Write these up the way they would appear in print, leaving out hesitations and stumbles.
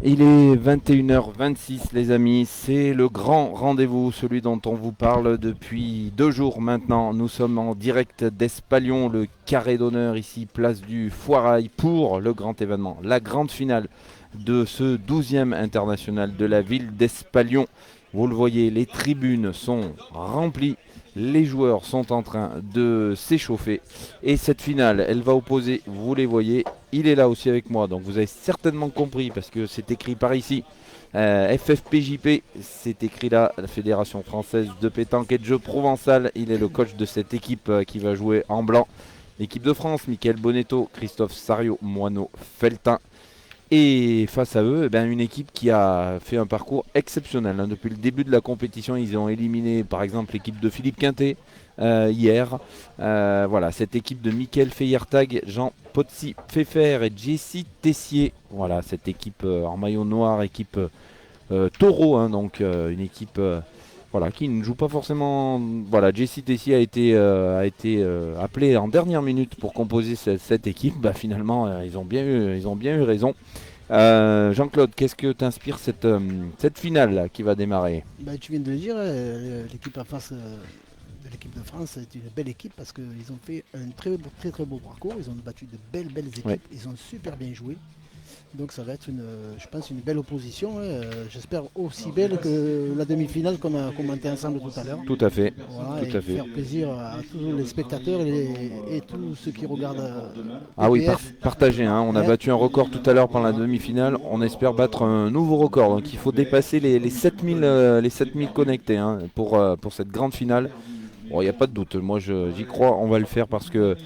Il est 21h26 les amis, c'est le grand rendez-vous, celui dont on vous parle depuis 2 jours maintenant. Nous sommes en direct d'Espalion, le carré d'honneur ici, place du Foirail pour le grand événement, la grande finale de ce 12e international de la ville d'Espalion. Vous le voyez, les tribunes sont remplies, les joueurs sont en train de s'échauffer et cette finale, elle va opposer, vous les voyez, il est là aussi avec moi, donc vous avez certainement compris parce que c'est écrit par ici. FFPJP, c'est écrit là, la Fédération Française de Pétanque et de Jeux Provençal. Il est le coach de cette équipe qui va jouer en blanc. L'équipe de France, Michael Bonetto, Christophe Sario, Moineau, Feltin. Et face à eux, une équipe qui a fait un parcours exceptionnel. Depuis le début de la compétition, ils ont éliminé par exemple l'équipe de Philippe Quintet hier. Voilà, cette équipe de Mickaël Feyertag, Jean Potsi Pfeffer et Jessie Tessier. Voilà, cette équipe en maillot noir, équipe taureau, hein, donc une équipe voilà, qui ne joue pas forcément. Voilà, Jessie Tessier a été appelé en dernière minute pour composer cette équipe. Finalement, ils ont bien eu raison. Jean-Claude, qu'est-ce que t'inspire cette finale là, qui va démarrer? Tu viens de le dire, l'équipe en face de l'équipe de France est une belle équipe parce qu'ils ont fait un très beau parcours. Ils ont battu de belles Ouais, équipes. Ils ont super bien joué. Donc ça va être je pense, une belle opposition. J'espère aussi belle que la demi-finale qu'on a commenté ensemble tout à l'heure. tout à fait, Voilà, tout et à fait. faire plaisir à tous les spectateurs et tous ceux qui regardent Ah oui, PPF. partagé, hein. On a Hein. battu un record tout à l'heure pendant la demi-finale. On espère battre un nouveau record. Donc il faut dépasser les 7000 connectés, hein, pour cette grande finale. Bon, il n'y a pas de doute. Moi, j'y crois. On va le faire parce que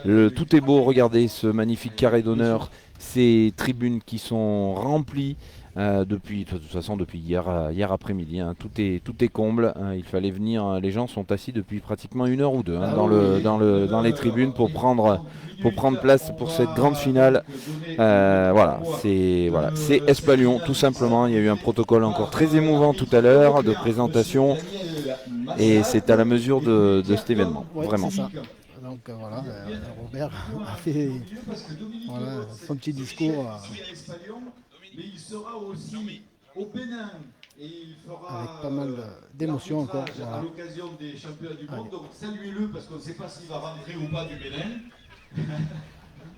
tout est beau. Regardez ce magnifique carré d'honneur. Ces tribunes qui sont remplies de toute façon, depuis hier après-midi, hein. Tout est comble, hein. Il fallait venir. Les gens sont assis depuis pratiquement 1 heure ou deux, hein, Ah dans les tribunes pour prendre place pour cette grande finale. C'est Espalion, tout simplement. Il y a eu un protocole encore très émouvant tout à l'heure de présentation. Et c'est à la mesure de cet événement, oui, c'est vraiment. ça. Donc voilà, Robert a fait voilà, son petit discours mais il sera aussi au Bénin et il avec fera pas mal d'émotions encore. l'arbitrage à Voilà. l'occasion des championnats du Allez. monde. Donc saluez-le parce qu'on ne sait pas s'il va rentrer ou pas du Bénin.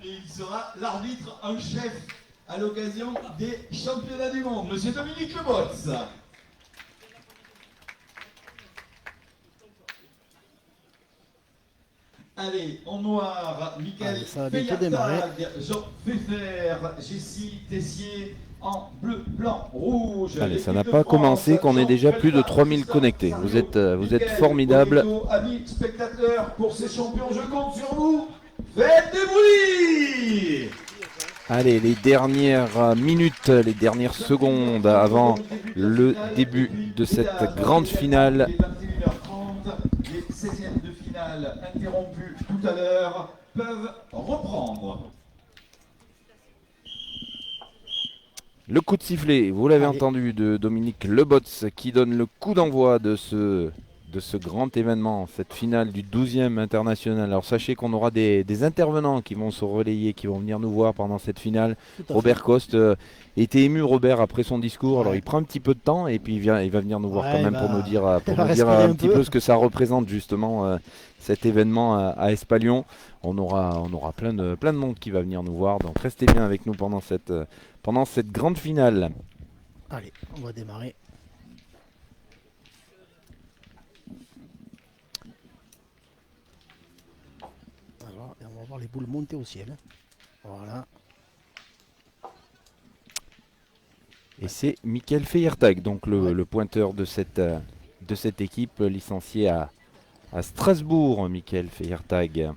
Et il sera l'arbitre en chef à l'occasion des championnats du monde. Monsieur Dominique Lebotz. Allez, en noir, Michael Allez, ça va bientôt démarrer. Feyertag, Jean Pfeffer, Jessie Tessier, en bleu, blanc, rouge. Allez, ça n'a L'équipe de pas France, commencé qu'on ait Jean déjà plus de Feltin, 3000 Christophe connectés. Vous Sario, êtes, vous êtes Michael formidables. Bonetto, amis spectateurs, pour ces champions, je compte sur vous. Faites du bruit! Allez, les dernières minutes, les dernières secondes avant le début de cette grande finale. Les 21h30, les 16e de finale interrompus tout à l'heure peuvent reprendre. Le coup de sifflet, vous l'avez Allez, entendu, de Dominique Lebotz qui donne le coup d'envoi de ce grand événement, cette finale du 12e international. Alors sachez qu'on aura des intervenants qui vont se relayer, qui vont venir nous voir pendant cette finale. tout à fait. Robert Coste était ému, Robert, après son discours. Alors Ouais, il prend un petit peu de temps et puis il va venir nous voir quand ouais, même pour nous dire, il pour va nous dire respirer un un petit peu. peu ce que ça représente justement cet événement à Espalion. On aura plein de monde qui va venir nous voir. Donc restez bien avec nous pendant cette grande finale. Allez, on va démarrer. Alors, et on va voir les boules monter au ciel. Voilà. Et c'est Michael Feyertag, donc Ouais. le pointeur de cette équipe, licencié à Strasbourg, Michael Feyertag.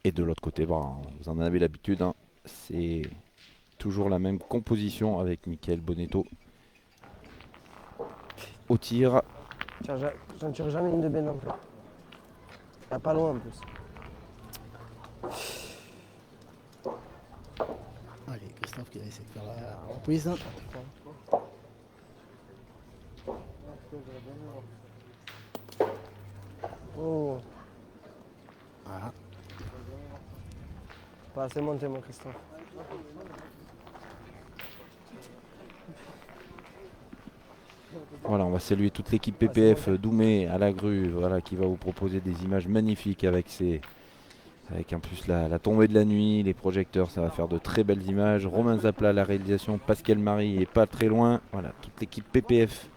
Et de l'autre côté, vous en avez l'habitude, hein, c'est toujours la même composition avec Michael Bonetto au tir. J'en tire jamais une de benne non plus. Y a pas loin en plus. Allez, Christophe qui va essayer de faire la reprise. Oh, Voilà. Pas assez monté, mon Christophe. Voilà, on va saluer toute l'équipe PPF Doumé à la grue, voilà, qui va vous proposer des images magnifiques avec en plus la tombée de la nuit, les projecteurs, ça va faire de très belles images. Romain Zapla à la réalisation, Pascal Marie est pas très loin. Voilà, toute l'équipe PPF.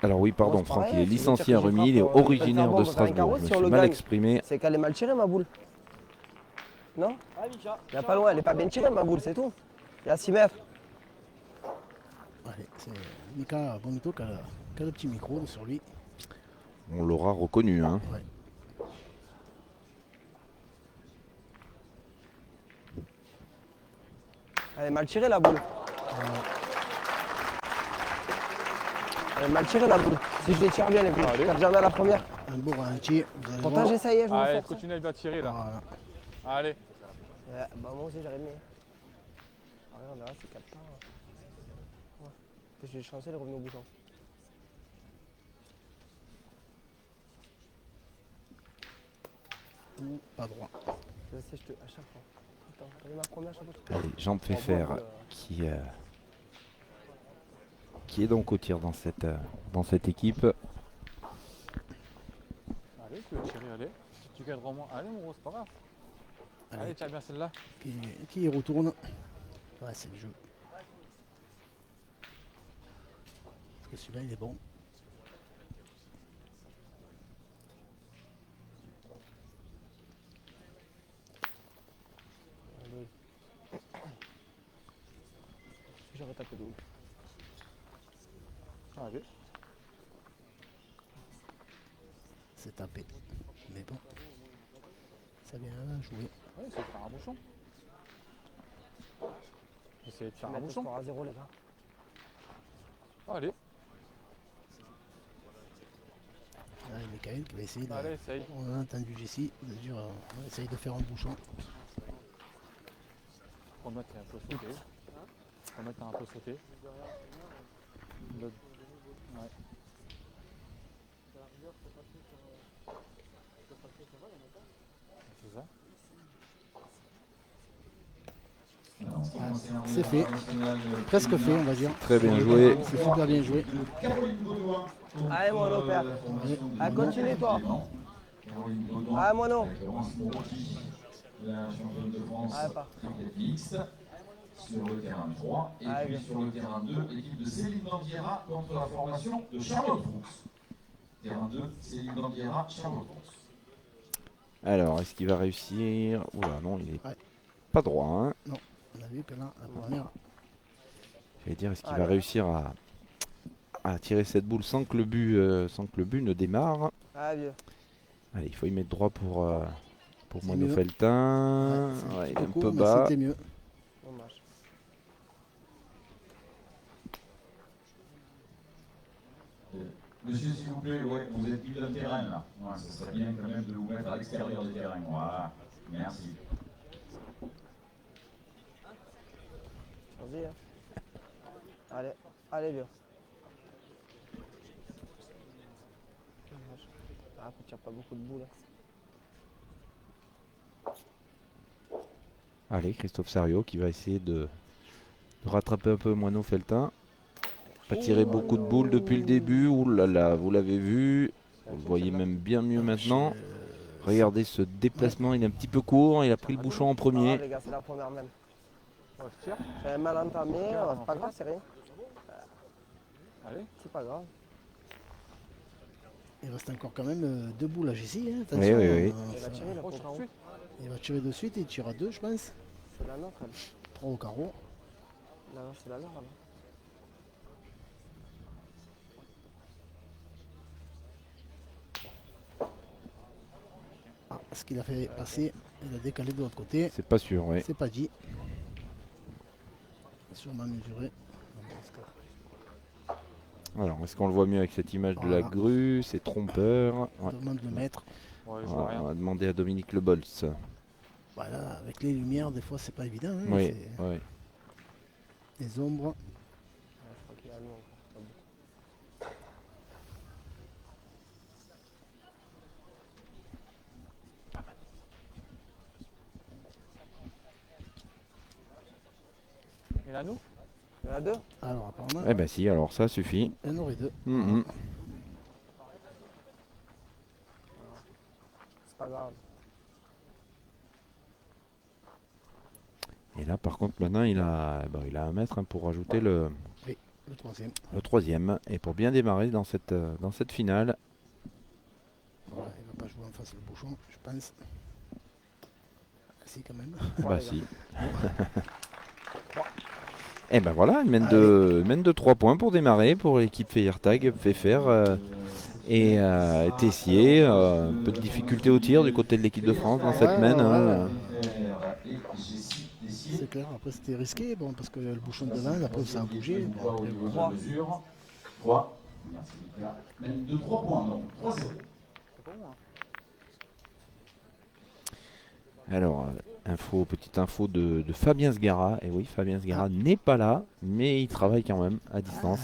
Alors oui, pardon, c'est Franck, pareil, il est si je veux licencié dire à que je Rumilly, il est frappe, originaire bon, de on va faire un Strasbourg. carreau Je me si on suis le mal gagne. exprimé. C'est qu'elle est mal tirée, ma boule. Non? Il n'y a pas loin, elle est pas bien tirée, ma boule, c'est tout. Il y a 6 mètres. Allez, c'est Mika Bonito qui a le petit micro sur lui. On l'aura reconnu, hein. Ouais. Elle est mal tirée, la boule. Elle est mal tirée, la boule. Si je les tire bien, les boules, je perds jamais à la première. Un beau ralenti, vous allez Pourtant, voir. j'essayais, je m'en Allez, force. continue à bien tirer là. Voilà. Allez. Ouais, bah, moi aussi, j'arrive mieux. Ah, regarde, là, c'est 4 points. Ouais. Je vais chancer, elle est revenue au bouchon. Ou pas droit. Je sais, à chaque fois. Attends, elle est ma première à chaque fois. Allez, Jean Pfeffer qui est donc au tir dans cette équipe. Allez, tu vas tirer, allez. Si tu gagnes vraiment. Allez, mon gros, c'est pas grave. Allez, tiens bien celle-là. Qui y retourne. Ouais, c'est le jeu. Parce que celui-là, il est bon. J'aurais tapé de ouf. Allez. C'est tapé. Mais bon. Ça vient jouer. Ouais, essaye de faire un bouchon. Essayez de faire un Mettre le bouchon. score à 0, les gars. Allez, Là, il y a Michael qui va essayer de... allez, essaye. On a entendu Jessie, bien sûr, on va essayer de faire un bouchon. Remettre un peu sauté. Remettre un peu sauté. Ouais. C'est ça. C'est fait. Presque fait, on va dire. Très bien joué. C'est super bien joué. Caroline Baudouin. Allez, mon père. Allez, continue, toi. Allez, mon nom. La championne de France Allez, pas. cricket mixte sur le terrain 3 et Allez, puis bien. sur le terrain 2, l'équipe de Céline Dandiera contre la formation de Charlotte Fuchs. Terrain 2, Céline Dandiera, Charlotte Fuchs. Alors, est-ce qu'il va réussir? Oula, non, il est Ouais. pas droit, hein. On a vu que là, la première, J'allais dire, est-ce qu'il Allez. va réussir à tirer cette boule sans que le but ne démarre? Allez, vieux. Allez, il faut y mettre droit pour C'est Mono mieux. Feltin. c'est Ouais, il est petit un court, peu mais bas. c'était mieux. Dommage. Monsieur, s'il vous plaît, ouais, vous êtes milieu de terrain là. Ouais, ce serait bien quand même de vous mettre à l'extérieur du terrain. Voilà. Merci. Vas-y, hein. Allez, allez, vieux. Dommage. Ah, tu tires pas beaucoup de boules. Allez, Christophe Sario qui va essayer de rattraper un peu Mono Feltin. Pas tiré beaucoup de boules depuis le début. Ouh là là, vous l'avez vu. Vous le voyez même bien mieux maintenant. Regardez ce déplacement, il est un petit peu court. Il a pris le bouchon en Ah, premier. les gars, c'est la première même. Ouais, je tire. J'avais mal entamé, c'est pas grave, c'est rien. Allez. C'est pas grave. Il reste encore quand même deux boules à Jessie. Hein, Oui, oui, oui. Il va tirer, le Oh, pauvre tout de carreau. suite. il va tirer de suite, il tire à deux, je pense. C'est la nôtre, elle. 3 au carreau. Non, non, c'est la leur, elle. Ah, ce qu'il a fait passer, il a décalé de l'autre côté. C'est pas sûr, oui. C'est pas dit. Sûrement mesuré. Alors, est-ce qu'on le voit mieux avec cette image de la Voilà. grue? C'est trompeur. Ouais. Demande de mettre. Ouais, je vois Voilà, rien. on va demander à Dominique Lebols. Voilà, avec les lumières, des fois, c'est pas évident. Hein, Oui, c'est oui. les ombres. Ouais, je crois qu'il a nous encore. Pas beaucoup. y en a nous? Il y en a deux? Alors apparemment, Eh ben si, alors ça suffit. il y en aurait deux. Mhm. C'est pas grave. Et là, par contre, maintenant, il a un mètre hein, pour rajouter le Le troisième. troisième. Et pour bien démarrer dans cette finale. Voilà, il va pas jouer en face le bouchon, je pense. Ah, si, quand même. Bah les si. Et ben voilà, il mène de 3 points pour démarrer pour l'équipe Feiertag, Pfeffer et Tessier. Un peu de difficulté au tir du côté de l'équipe de France dans cette Ouais, mène. Hein. C'est clair, après c'était risqué, bon, parce que le bouchon de devant, après ça a bougé. Bon, après, Trois. 3. Merci Nicolas. Même de 3 points, donc 3-0. C'est pour moi. Alors, petite info de Fabien Sgara. Et oui, Fabien Sgara n'est pas là, mais il travaille quand même à distance.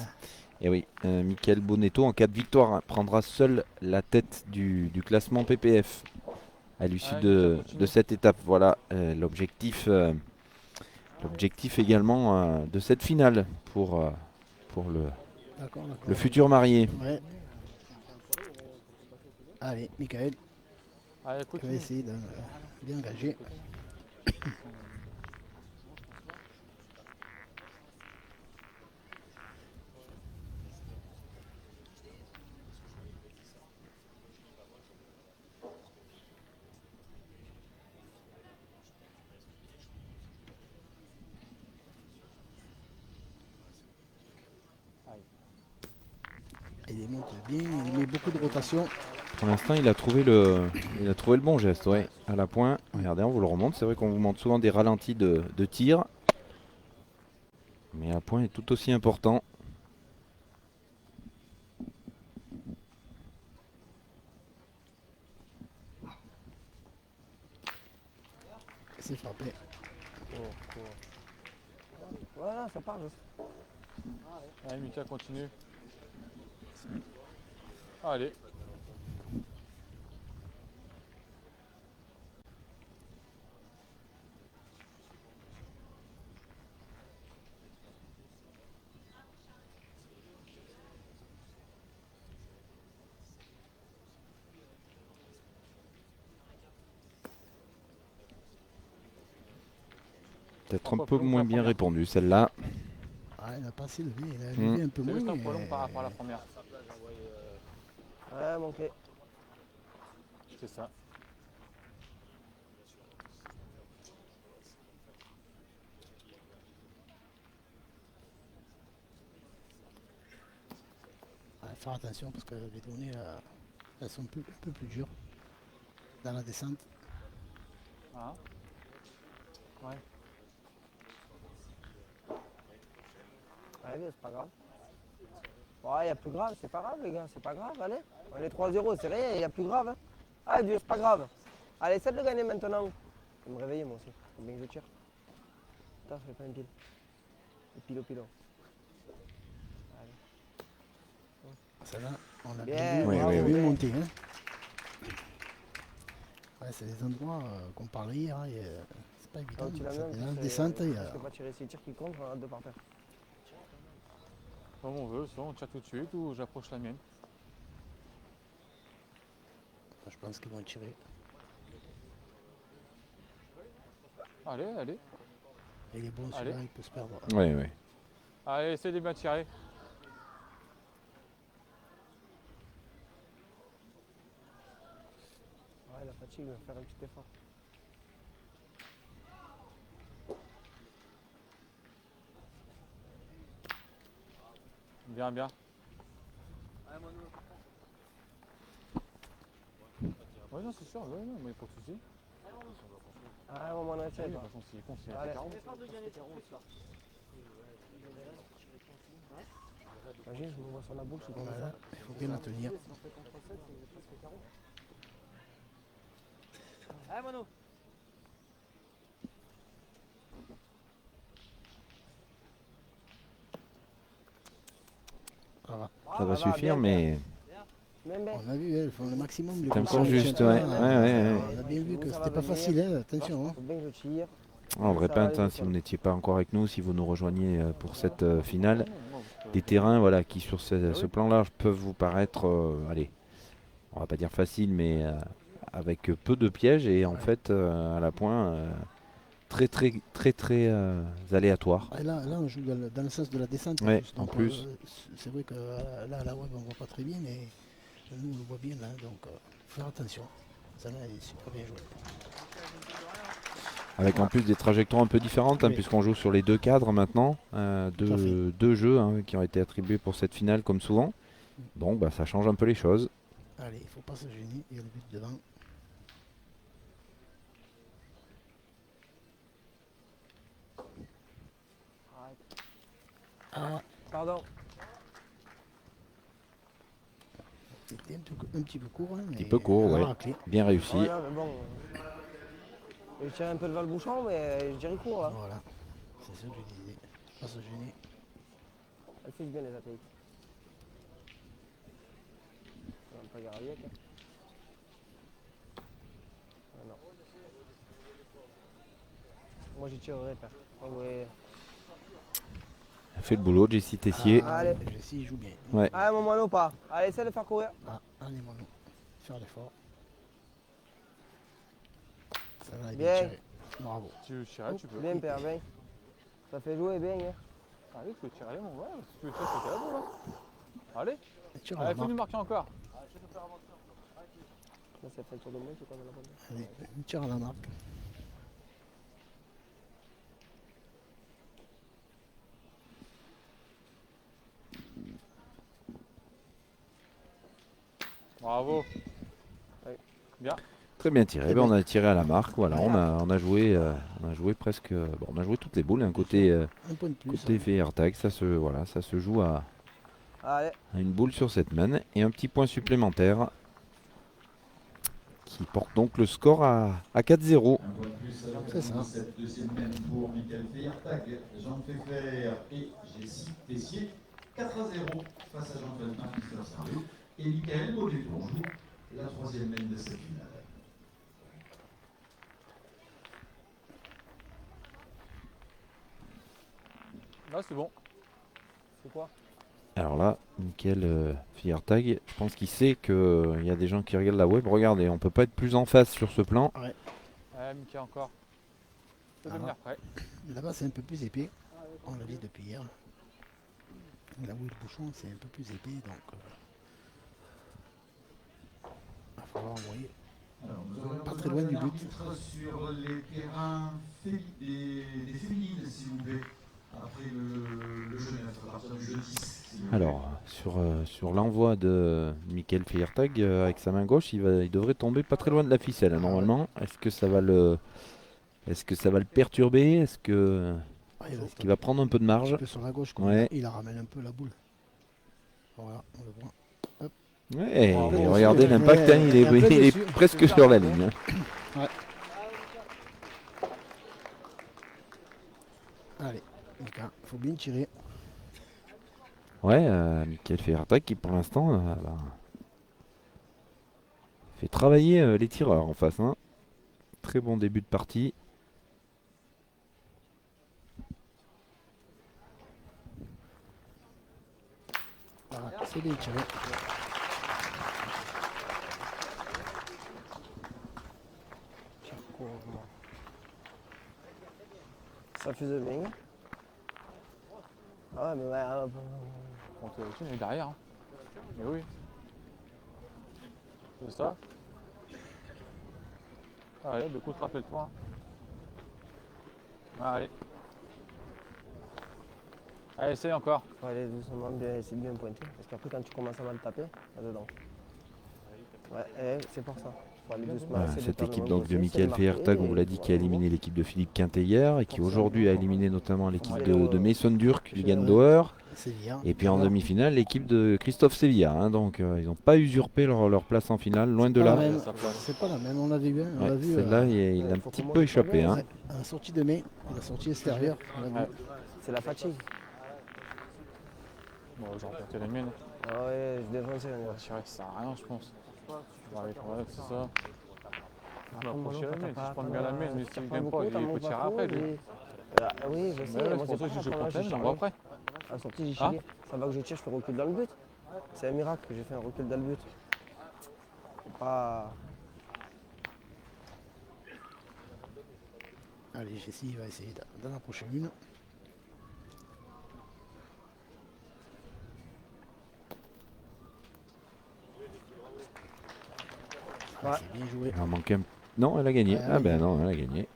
Et oui, Michael Bonetto, en cas de victoire, hein, prendra seul la tête du classement PPF à l'issue Allez, de ça continue. cette étape. Voilà l'objectif également de cette finale pour d'accord, d'accord. le futur marié. Ouais. Allez, Michael, Allez, je vais continue. essayer de bien engager. Il monte bien, il met beaucoup de rotation. Pour l'instant, il a trouvé le bon geste, ouais, à la pointe. Regardez, on vous le remonte. C'est vrai qu'on vous montre souvent des ralentis de tir, mais à point est tout aussi important. C'est frappé. Voilà, ça part. Allez, Mika, continue. Allez. Peut-être un peu moins bien répondu celle-là. Ah, il n'a pas assez levé, il a levé un peu C'est moins. juste un peu long mais- par rapport à la première. Ouais, manqué. C'est ça. Ouais, faire attention parce que les données là, elles sont un peu plus dures dans la descente. Hein? Ouais. Allez, c'est pas grave. Ouais, il y a plus grave, c'est pas grave les gars, c'est pas grave, allez. On est 3-0, c'est rien, il y a plus grave. Hein. Allez, Dieu, c'est pas grave. Allez, essaie de le gagner maintenant. Je vais me réveiller moi aussi, faut bien que je tire. Putain, je fais pas une pile. Et pile au pilon. Celle-là, on a Bien, bien vu, Oui, on a oui, bien oui. vu monter. Hein. Ouais, c'est des endroits qu'on parlait hier, hein, c'est pas évident. Quand tu la Ça, mets, dans la descente, il y a... je peux pas tirer ces tirs qui comptent, on a deux par terre. Comme on veut, soit on tire tout de suite ou j'approche la mienne. je pense qu'ils vont tirer. Allez, allez. Et il est bon, Allez. celui-là, il peut se perdre. Oui, oui. Allez, essaye de bien tirer. Ouais, la fatigue va faire un petit effort. Bien, bien. Ouais, non, c'est sûr, ouais, non, mais pas de soucis. Ah, on m'en a Oui, tiré. de toute façon, s'il est con, c'est Allez. 40. Imagine, je me vois sur la bouche, c'est comme Voilà, ça. il faut bien la tenir. Allez, Mano. Voilà. Ça va va, suffire, bien, mais Même bien. On a vu, elles font le maximum. Les C'est encore positions juste, du ouais. championnat, Ouais, ouais, ouais. On a bien vu que Ça va c'était pas venir. facile, hein, attention. Hein. Faut bien que je tire. On le Ça va répète, aller, si vous nickel. n'étiez pas encore avec nous, si vous nous rejoignez pour cette finale, des terrains voilà, qui sur ce plan large peuvent vous paraître, allez, on va pas dire facile, mais avec peu de pièges et en fait à la pointe très aléatoire. Et là, on joue dans le sens de la descente en Ouais, plus. en Donc, plus. c'est vrai que là, à la web, on ne voit pas très bien, mais nous, on le voit bien là. Donc, faut faire attention. Ça là, il est super bien joué. Avec en plus des trajectoires un peu différentes, hein, Oui. puisqu'on joue sur les deux cadres maintenant, Tout à fait. deux jeux hein, qui ont été attribués pour cette finale comme souvent. Donc bah, ça change un peu les choses. Allez, il ne faut pas se gêner. Il y a le but devant. Ah, Pardon. c'était un petit peu court. Hein, Un petit peu court, on a ouais. raclé. Bien réussi. Ouais, non, mais bon. J'ai tiré un peu devant le bouchon, mais je dirais court là. Voilà. C'est ça que je disais. Pas se gêner. Elle fixe bien les athlètes. On va pas garder. Ah, non. Moi j'y tirerai, père. Ah ouais. Fait le boulot, Jessie Tessier. Ah, Allez. Jessie, il joue bien. Ouais. Allez, mon moineau pas. Allez, essaie de faire courir. Ah, allez, mon faire l'effort. Ça va, il est Bien. tiré. Bravo. Tu veux tirer, tu peux. Bien, père, bien. Ça fait jouer bien. Hein. Allez, tu peux tirer, mon gars. Si tu veux tirer, c'est là, là. Allez, Tire à la allez, fais-nous marque. marquer encore. Là, ça fait le tour de moi, c'est quoi dans la bonne. Allez, tire à la marque. Bravo. Très bien tiré. Très Ben, on bien. a tiré à la marque. Voilà, on a joué presque. Bon, on a joué toutes les boules. Un côté Un point de plus. côté Feiertag, ça se joue à Allez, une boule sur cette main et un petit point supplémentaire qui porte donc le score à 4-0. Un point de plus C'est ça. dans cette deuxième main pour Michael Feiertag, Jean Pfeffer et Jessie Tessier. 4-0 face à Jean Feltin, Christophe Sarrut et Michael Baudet pour joue la troisième main de cette finale. Là, c'est bon. c'est quoi? Alors là, Michael Feiertag, je pense qu'il sait qu'il y a des gens qui regardent la web. Regardez, on peut pas être plus en face sur ce plan. Allez, Mickey, encore. Ça va Ah. venir prêt. Là-bas, c'est un peu plus épais. On l'a dit depuis hier. Là où est le bouchon, c'est un peu plus épais. Donc, il va falloir envoyer. Alors, nous aurions Pas très besoin loin d'un du but. arbitre sur les terrains des féminines, s'il vous plaît, après le jeu 9, à partir du jeu 10. s'il vous plaît. Alors, sur l'envoi de Michael Feiertag, avec sa main gauche, il devrait tomber pas très loin de la ficelle, hein, normalement. Est-ce que ça va le perturber? Est-ce qu'il va prendre un peu de Un marge? petit peu sur la gauche, comme Ouais. il la ramène un peu la boule. Voilà, on le voit. Ouais, Bravo. et regardez l'impact, hein, il Et après, est dessus. presque sur la ligne. Hein. Allez, Mika, il faut bien tirer. Ouais, Michael Feiertag qui pour l'instant fait travailler les tireurs en face. Hein. Très bon début de partie. Voilà, c'est bien tiré. Tire court, moi. Ça fuse bien. Ah ouais, mais ouais. On est derrière. Hein. Mais oui. C'est ça. Allez, de coup, rappelle-toi. Allez. Allez, essaye encore. Faut aller doucement, bien, essayer de bien pointer. Parce qu'après, quand tu commences à mal taper, là-dedans. Ouais, c'est pour ça. Faut aller doucement. Voilà, essayer de cette perdre équipe le donc moins de possible, Michael essayer de Feiertag, on marquer, vous l'a et dit, qui a voilà, éliminé l'équipe de Philippe Quintet hier et qui aujourd'hui a éliminé notamment l'équipe Forcément. de Mason Durk, Lugandauer. C'est bien. Et puis en demi-finale, l'équipe de Christophe Sevilla. Hein, donc ils n'ont pas usurpé leur place en finale, loin de Pas la là. même. sa place. C'est pas la même, on l'a vu. Hein, on Ouais, l'a vu celle-là, il a un faut petit qu'on peu monte échappé. quand Hein. même. à la sortie de mai, à la sortie extérieure. On l'a vu. Ouais. C'est la fatigue. Bon, j'aurais perdu la mienne. Ah ouais, je défonçais. On va tirer, ça sert à rien, je pense. Ouais, c'est ça. On Moi, approche non, la t'as mienne. Si pas- je prends bien la mienne, mais tu s'il tires ne pas vient pas, beaucoup, il t'en faut montes tirer pas après. trop, lui. et- oui, je sais. Mais ouais, Moi, c'est pour ça que je suis pas content, là, j'en je vois tire après. À la sortie, j'ai Hein chié. Ça va que je tire, je fais recul dans le but. C'est un miracle que j'ai fait un recul dans le but. C'est pas. Allez, Jessie il va essayer d'en approcher une. Ouais. C'est bien joué. Il en manque un. Non, elle a gagné. Ouais, elle Ah a ben gagné. non, elle a gagné.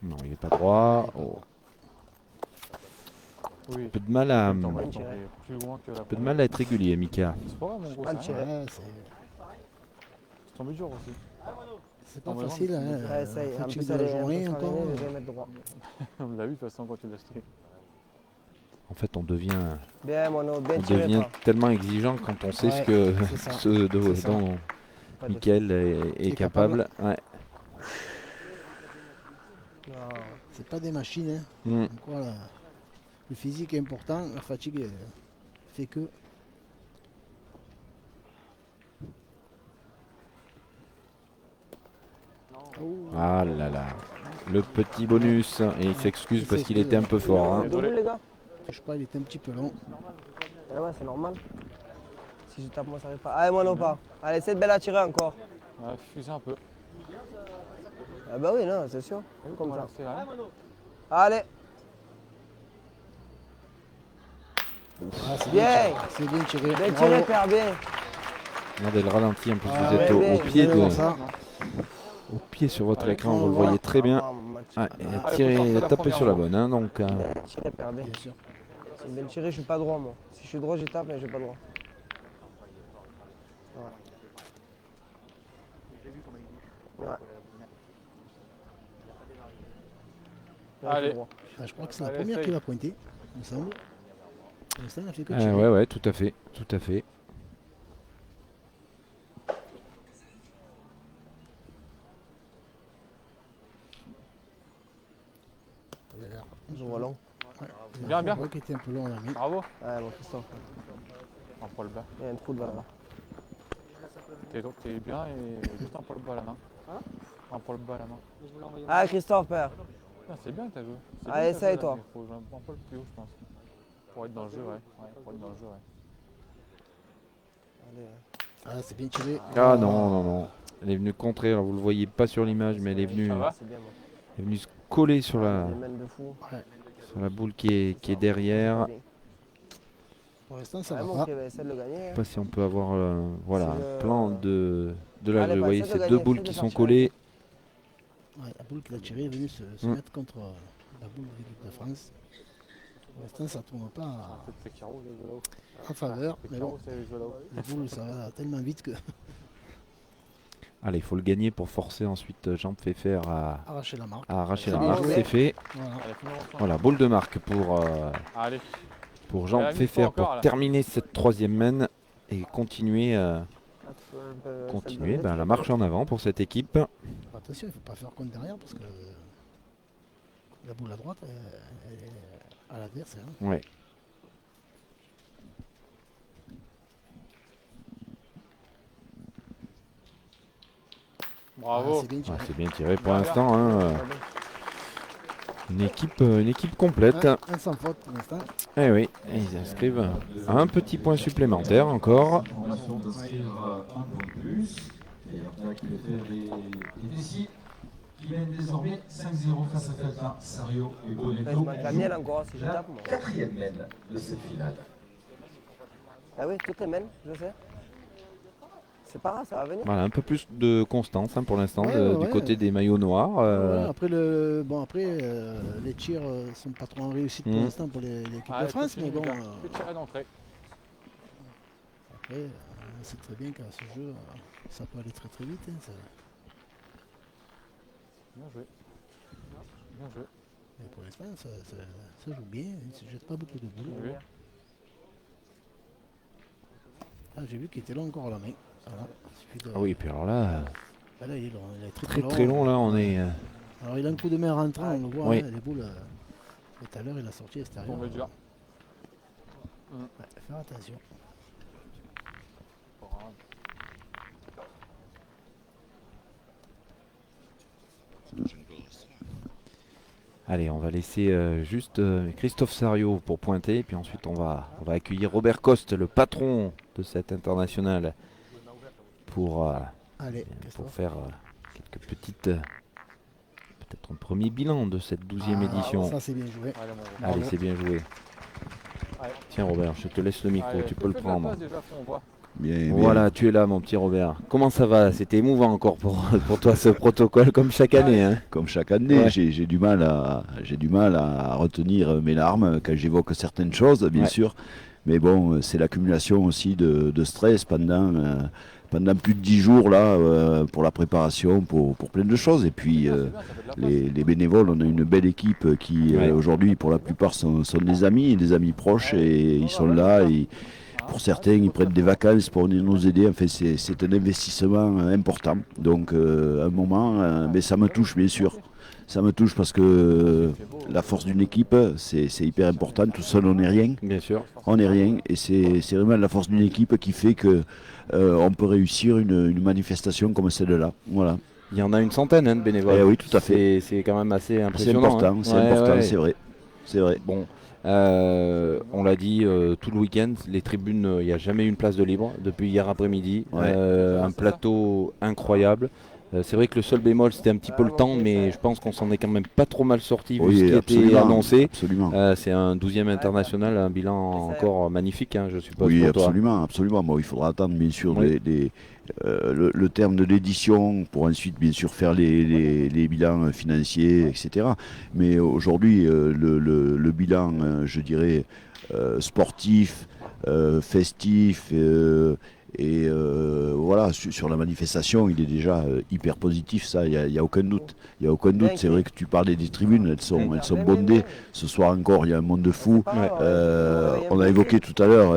Non, il n'est pas droit. Oh. Oui. Peu de mal à, On va tomber plus loin que la peu de mal à être régulier, Mika. C'est pas grave, mon gros. Ah, le C'est rien. tirer. Ouais, C'est tombé dur aussi. c'est pas Non, mais facile, vraiment, hein. Ouais, ça y est. En Fatigue plus, de elle la est un peu journée farinée, encore. je vais mettre droit. On l'a vu de toute façon quand tu l'as acheté. En fait, on devient, Bien, Mono, bien on tiré, devient toi. tellement exigeant quand on sait ce Ouais, que c'est ça. ce C'est ça. dont Pas de- Mickaël est Est capable. capable. Ouais. Non. C'est pas des machines, hein. Mm. Donc voilà, le physique est important, la fatigue fait que. Oh, Ah là là. Le petit bonus. Et il s'excuse Il parce qu'il s'excuse, était un peu fort. hein. Debout, les gars. je sais pas, il était un petit peu long. Ah ouais, c'est normal. Si je tape, moi, ça arrive pas. Allez, moi, non pas. Allez, cette belle à tirer encore. Ouais, fusez un peu. Ah bah oui, non, c'est sûr. Comme ça. C'est là. Allez, Ah, c'est bien. C'est bien tiré. Bien Bravo. tiré, père, bien. Regardez le ralenti. En plus, Ah vous êtes ouais, au ouais, pied Vous allez voir de, ça. au pied sur votre Allez, écran. Vous le voilà. voyez très bien. Ah, match. Ah, et Ah, faut tirez, sortir la tapez première sur la voie. bonne. hein, donc, Bien tiré, père, bien. Bien sûr. C'est bien tiré, je suis pas droit, moi. Si je suis droit, je tape, mais je suis pas droit. Ouais. Ouais, je suis Allez. droit. Ah, je crois que c'est la Allez, première essaye. qui va pointer, il me semble. Pour l'instant, elle a fait que ah, tirer. ouais, ouais, tout à fait. Tout à fait. Je vois long. Ouais. Bien, bien. Je crois qu'il était un peu long, l'ami. Bravo. Ouais, bon, Christophe. Un poil bas. Il y a un trou de balle là. T'es bien et juste un poil bas à la main. Un poil bas à la main. Ah, Christophe, père. Ah, c'est bien que t'as joué. C'est Allez, bien que t'as essaye, joué, toi. là, mais faut jouer un poil plus haut, je pense. Pour être dans le jeu, ouais. Pour être dans le jeu, ouais. Allez, Ah, c'est bien tiré. Ah non, non, non. Elle est venue contrer. Alors, vous le voyez pas sur l'image, mais elle est venue, Ça va c'est bien, moi. elle est venue se coller sur la, Des mains de fou. sur la boule qui est derrière. Bien. Pour l'instant, ça Ouais, va mon pas. qui avait essayé de le gagner. Je sais pas si on peut avoir voilà, C'est un le- plan de la Allez, Vous bah, voyez essaie ces de deux gagner, boules essaie de qui faire sont tirer. collées. Ouais, la boule qu'il a tirée est venue se Mm. mettre contre la boule de l'équipe de France. Pour l'instant, ça ne tourne pas Peut-être c'est Caro, je joue là-haut. en faveur. C'est Mais bon, Caro, c'est joué là-haut. la boule, ça va tellement vite que Allez, il faut le gagner pour forcer ensuite Jean Pfeffer arracher la marque. à arracher la Bien marque. joué. C'est fait. Voilà. Allez, finis ensemble. Voilà, boule de marque Allez. pour Jean Elle a mis Pfeffer fort encore, pour là. terminer cette troisième main et continuer, Ah, tu peux un peu continuer essayer de la tirer. marche en avant pour cette équipe. Attention, il ne faut pas faire compte derrière parce que la boule à droite, elle est à l'adversaire. Ouais. Bravo. C'est bien tiré. Ouais, c'est bien tiré pour Bien, l'instant. hein, une équipe complète. Un sans faute pour l'instant. Eh oui, et ils inscrivent un petit point supplémentaire encore. On sont d'inscrire un point de plus. Et après, qui fait des décis qui mènent désormais 5-0 face à Feltin, Sario et Ouais, je Bonetto. manque la mienne encore si je La tape, moi. quatrième mène de cette finale. Ah oui, toutes les mains, je sais. C'est pas grave, ça va venir. Voilà, un peu plus de constance pour l'instant Ouais, du ouais. côté des maillots noirs. Ouais, après, les tirs sont pas trop en réussite pour Mm. l'instant pour l'équipe Allez, de France. Mais continue, bon, les gars. Fais tirer d'entrée. après, on sait très bien qu'à ce jeu, ça peut aller très très vite. Hein, ça. Bien joué. Bien joué. Mais pour l'instant, ça joue bien. Il ne se jette pas beaucoup de boules. Oui. Ah, j'ai vu qu'il était là encore à la main. Voilà. Il suffit de- Ah oui, et puis alors là, Ah là, il est Très très long là, on est. Alors il a un coup de main rentrant, on le voit, Oui. hein, les boules. Et tout à l'heure, il a sorti extérieur. Tombé dur. Ouais, faire attention. Allez, on va laisser juste Christophe Sario pour pointer, puis ensuite on va accueillir Robert Coste, le patron de cette internationale, pour Allez, pour Christophe. faire quelques petites. Peut-être un premier bilan de cette 12e édition. Ça, c'est bien joué. Allez, mon gros. Allez, Bravo. c'est bien joué. Allez. Tiens Robert, je te laisse le micro, Allez, tu peux le fais de la prendre. place déjà, on voit. Bien, Voilà, tu es là mon petit Robert. Comment ça va? C'était émouvant encore pour toi ce protocole comme chaque année. Hein. comme chaque année, Ouais. j'ai du mal à retenir mes larmes quand j'évoque certaines choses, bien Ouais. sûr. Mais bon, c'est l'accumulation aussi de stress pendant plus de 10 jours là, pour la préparation, pour plein de choses. Et puis C'est bien, ça fait de la place. les bénévoles, on a une belle équipe qui Ouais. aujourd'hui pour la plupart sont des amis proches et ils sont là. Et pour certains, ils prennent des vacances pour venir nous aider. Enfin, c'est un investissement important. Donc à un moment, mais ça me touche bien sûr. Ça me touche parce que la force d'une équipe, c'est hyper important. Tout seul, on n'est rien. Bien sûr. On n'est rien. Et c'est vraiment la force d'une équipe qui fait que on peut réussir une manifestation comme celle-là. Voilà. Il y en a une centaine hein, de bénévoles. Eh oui, tout à fait. C'est quand même assez C'est impressionnant. important, hein. c'est Ouais, important, ouais. c'est vrai. C'est vrai. Bon, on l'a dit tout le week-end, les tribunes, il n'y a jamais eu une place de libre depuis hier après-midi. Ouais. Un plateau incroyable. C'est vrai que le seul bémol c'était un petit peu le temps, mais je pense qu'on s'en est quand même pas trop mal sorti vu ce qui était annoncé. Absolument. C'est un 12e international, un bilan encore magnifique, hein, je suppose. Oui, pour toi. absolument. Bon, il faudra attendre bien sûr Oui. le terme de l'édition pour ensuite bien sûr faire les bilans financiers, etc. Mais aujourd'hui, le bilan, je dirais, sportif, festif et voilà, sur la manifestation, il est déjà hyper positif, ça, il n'y a aucun doute. Il y a aucun doute. C'est vrai que tu parlais des tribunes, elles sont bondées. Ce soir encore, il y a un monde de fou. On a évoqué tout à l'heure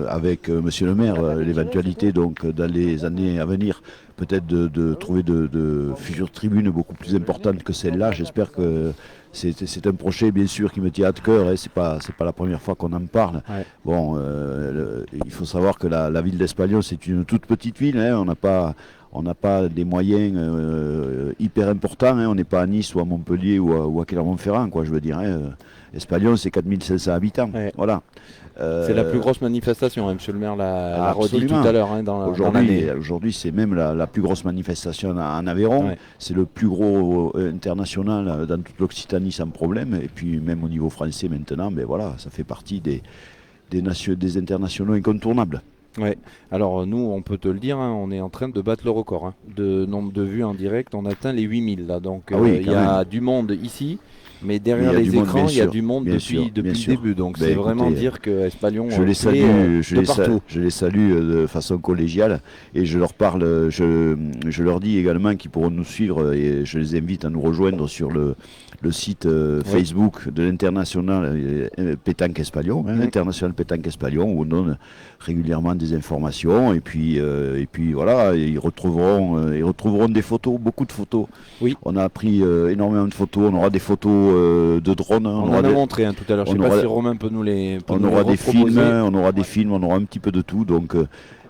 avec Monsieur le maire l'éventualité donc dans les années à venir peut-être de trouver de futures tribunes beaucoup plus importantes que celle-là. J'espère que c'est un projet bien sûr qui me tient à cœur. C'est pas la première fois qu'on en parle. Ouais. Bon, il faut savoir que la ville d'Espalion c'est une toute petite ville. On n'a pas des moyens hyper importants. On n'est pas à Nice ou à Montpellier ou à Clermont-Ferrand, quoi. Je veux dire. Espalion, c'est 4500 habitants. Ouais. Voilà. C'est la plus grosse manifestation, hein, monsieur le maire l'a redit tout absolument. à l'heure hein, dans l'année. Aujourd'hui, c'est même la plus grosse manifestation en Aveyron. Ouais. C'est le plus gros international dans toute l'Occitanie sans problème. Et puis même au niveau français maintenant, ben voilà, ça fait partie des internationaux incontournables. Ouais. Alors nous, on peut te le dire, hein, on est en train de battre le record hein, de nombre de vues en direct. On atteint les 8000 là, donc Ah oui, il quand y a même. du monde ici, mais derrière Mais il y a les du monde, écrans, bien il y a sûr, du monde bien depuis sûr, bien le sûr. début. Donc Ben, c'est vraiment écoutez, dire que Espalion Je les plaît, salue, de partout. je les salue de façon collégiale et je leur parle, je leur dis également qu'ils pourront nous suivre et je les invite à nous rejoindre sur le site Facebook de l'international Pétanque Espalion, l'international Pétanque Espalion, où on donne régulièrement des informations et puis voilà, ils retrouveront des photos, beaucoup de photos. Oui. On a pris énormément de photos, on aura des photos de drones, On en a montré hein, tout à l'heure. Je ne sais pas si Romain peut nous les on aura des films, on aura un petit peu de tout. Donc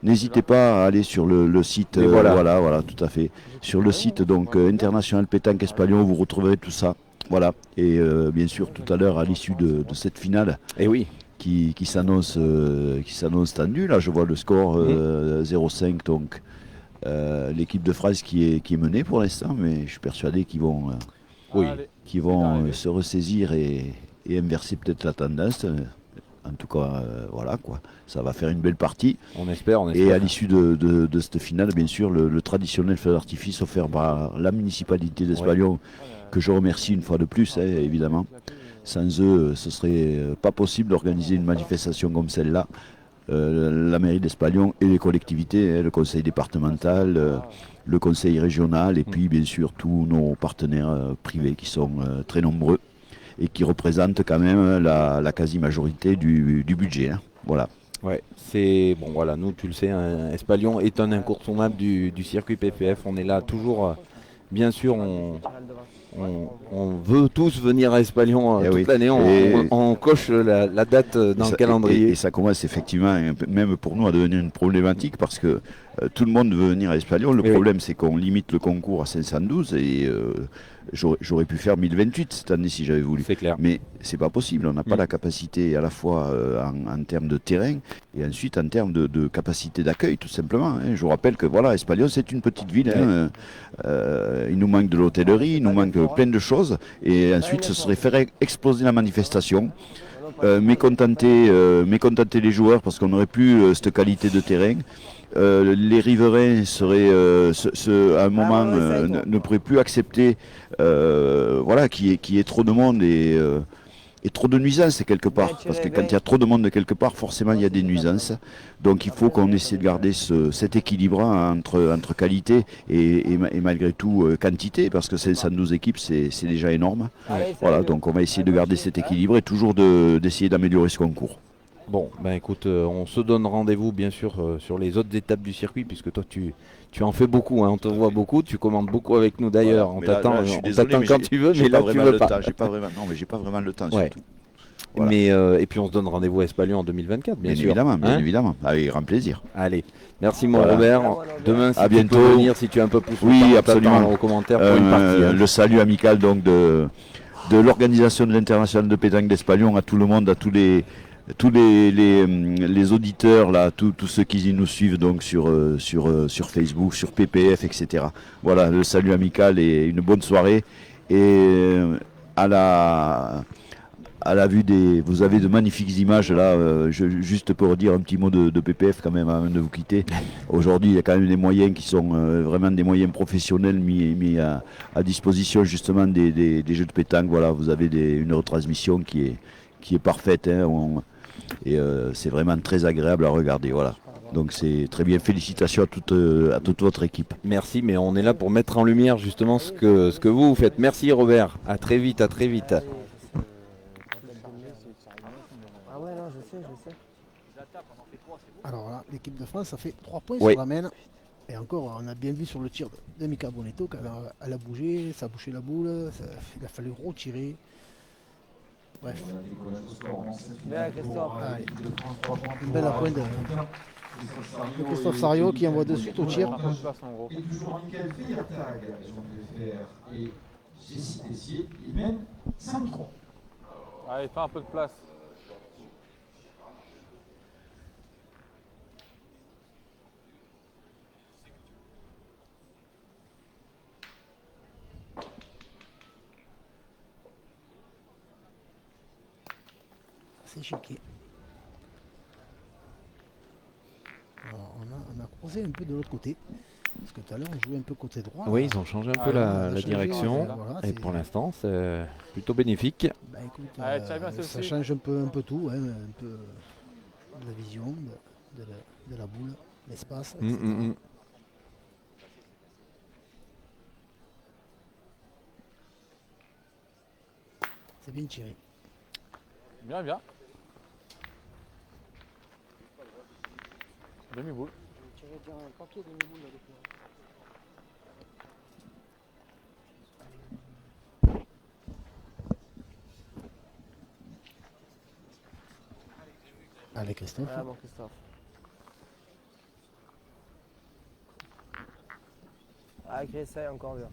n'hésitez pas à aller sur le site. Voilà, tout à fait. Sur le site donc International Pétanque Espalion, vous retrouverez tout ça. Voilà. Et bien sûr tout à l'heure à l'issue de cette finale. Et oui. Qui s'annonce tendue. Là, je vois le score 0-5. Donc l'équipe de France qui est menée pour l'instant, mais je suis persuadé qu'ils vont se ressaisir et inverser peut-être la tendance. En tout cas, voilà quoi. Ça va faire une belle partie. On espère. Et à l'issue de cette finale, bien sûr, le traditionnel feu d'artifice offert par la municipalité d'Espalion, que je remercie une fois de plus, évidemment. Sans eux, ce serait pas possible d'organiser une manifestation comme celle-là. La mairie d'Espalion et les collectivités, le conseil départemental, le conseil régional et puis bien sûr tous nos partenaires privés qui sont très nombreux et qui représentent quand même la quasi-majorité du budget. Hein. Voilà. Ouais, c'est bon voilà, nous tu le sais, hein, Espalion est un incontournable du circuit PPF. On est là toujours, bien sûr, on veut tous venir à Espalion Eh toute oui. l'année. Et- On coche la date dans le calendrier. et ça commence effectivement, même pour nous, à devenir une problématique parce que tout le monde veut venir à Espalion. Le Oui, problème, c'est qu'on limite le concours à 512 et j'aurais pu faire 1028 cette année si j'avais voulu. c'est clair. Mais c'est pas possible. On n'a pas Mm. la capacité à la fois en termes de terrain et ensuite en termes de capacité d'accueil, tout simplement. Hein. Je vous rappelle que voilà, Espalion, c'est une petite ville. Hein. Il nous manque de l'hôtellerie, il nous manque plein de choses. Et ensuite, ce serait faire exploser la manifestation. Mécontenter les joueurs parce qu'on n'aurait plus cette qualité de terrain. Les riverains seraient à un moment ne pourraient plus accepter voilà, qu'il y ait trop de monde et trop de nuisances quelque part. Parce que quand il y a trop de monde quelque part, forcément il y a des nuisances. Donc il faut qu'on essaie de garder cet équilibre entre qualité et malgré tout quantité, parce que 512 équipes c'est déjà énorme. Voilà, donc on va essayer de garder cet équilibre et toujours d'essayer d'améliorer ce concours. Bon, ben écoute, on se donne rendez-vous bien sûr sur les autres étapes du circuit, puisque toi tu en fais beaucoup, hein, on te voit beaucoup, tu commandes beaucoup avec nous d'ailleurs. Voilà, On t'attend quand tu veux, mais là tu veux pas. J'ai pas vraiment le temps Ouais. surtout. Voilà. Mais et puis on se donne rendez-vous à Espalion en 2024, bien sûr. Évidemment, bien Hein évidemment, avec grand plaisir. Allez, merci mon Voilà. Robert. Demain, si À tu bientôt. peux venir, si tu es un peu plus Oui, longtemps, on absolument. t'attend aux commentaires pour une partie. Hein. Le salut amical donc de l'organisation de l'international de pétanque d'Espalion à tout le monde, à tous les auditeurs là, tous ceux qui nous suivent donc sur Facebook, sur PPF, etc. Voilà, le salut amical et une bonne soirée. Et à la vue vous avez de magnifiques images là, juste pour dire un petit mot de PPF quand même avant de vous quitter. Aujourd'hui, il y a quand même des moyens qui sont vraiment des moyens professionnels mis à disposition justement des jeux de pétanque. Voilà, vous avez une retransmission qui est parfaite. Hein, et c'est vraiment très agréable à regarder. Voilà. Donc c'est très bien. Félicitations à toute votre équipe. Merci, mais on est là pour mettre en lumière justement ce que vous faites. Merci Robert, à très vite, à très vite. Ah ouais, non, je sais. Alors là, l'équipe de France, ça fait 3 points Oui. sur la main. Et encore, on a bien vu sur le tir de Mika Bonetto qu'elle a bougé, ça a bouché la boule, il a fallu retirer. Bref, Bien, Christophe. allez. Une belle appointe de Christophe Sario qui envoie de suite au tir. Un peu de place, en gros. Et toujours Michael Feiertag, Jean-Pierre et Jessie Tessier, ils mènent 5-3. Allez, fais un peu de place. C'est chiqué. Alors on a croisé un peu de l'autre côté. Parce que tout à l'heure on jouait un peu côté droit. Oui, là. ils ont changé un Ah, peu on a la changé, direction. voilà, Et c'est- pour l'instant, c'est plutôt bénéfique. Bah écoute, Allez, tiens bien ça celle-ci. change un peu tout, hein, un peu de la vision, de la boule, l'espace, etc. C'est bien tiré. Bien, bien. Demi-boule. Tiré bien un papier demi-boule avec Allez Christophe. Ah bon, Christophe. Ah, Chris, ça est encore bien.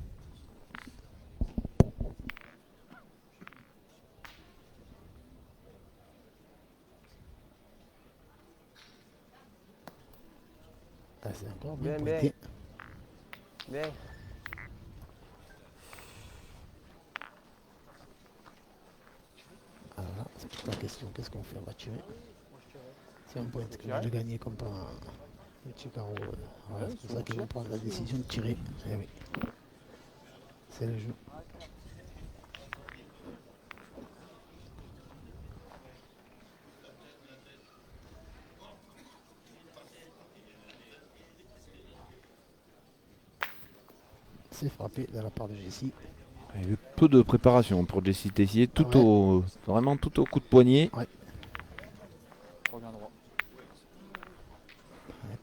Ah, c'est encore bien Bien, pointé. Bien. Alors là, c'est toute la question, qu'est-ce qu'on fait? On va tirer. C'est un point qu'on a gagné comme par un petit carreau. Voilà, c'est pour ça qu'ils vont prendre la décision de tirer. Eh oui. C'est le jeu. C'est frappé de la part de Jessie. Il y a eu peu de préparation pour Jessie Tessier, vraiment tout au coup de poignet. Reviens droit.